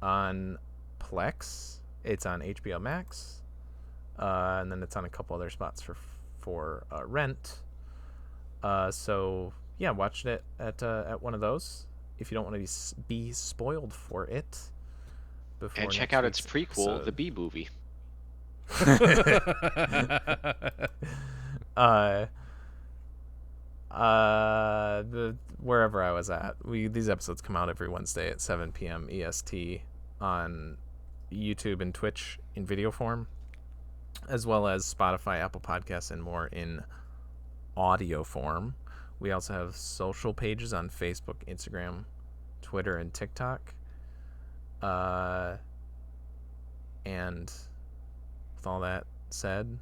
on Plex. It's on HBO Max. And then it's on a couple other spots for rent. So yeah, watch it at one of those if you don't want to be spoiled for it. And check out its prequel, the B movie. Wherever I was at. These episodes come out every Wednesday at 7 p.m. EST on YouTube and Twitch in video form, as well as Spotify, Apple Podcasts, and more in audio form. We also have social pages on Facebook, Instagram, Twitter, and TikTok. And with all that said,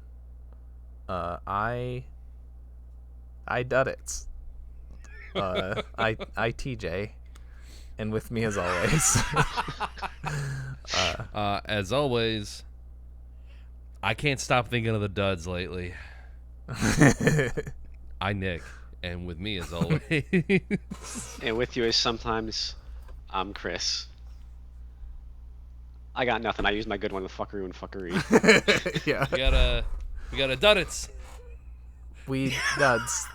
I dud it. I TJ, and with me as always. As always, I can't stop thinking of the duds lately. I Nick, and with me as always. And with you is sometimes I'm Chris. I got nothing. I used my good one with fuckaroo and fuckery. Yeah. We got a dud it. We duds.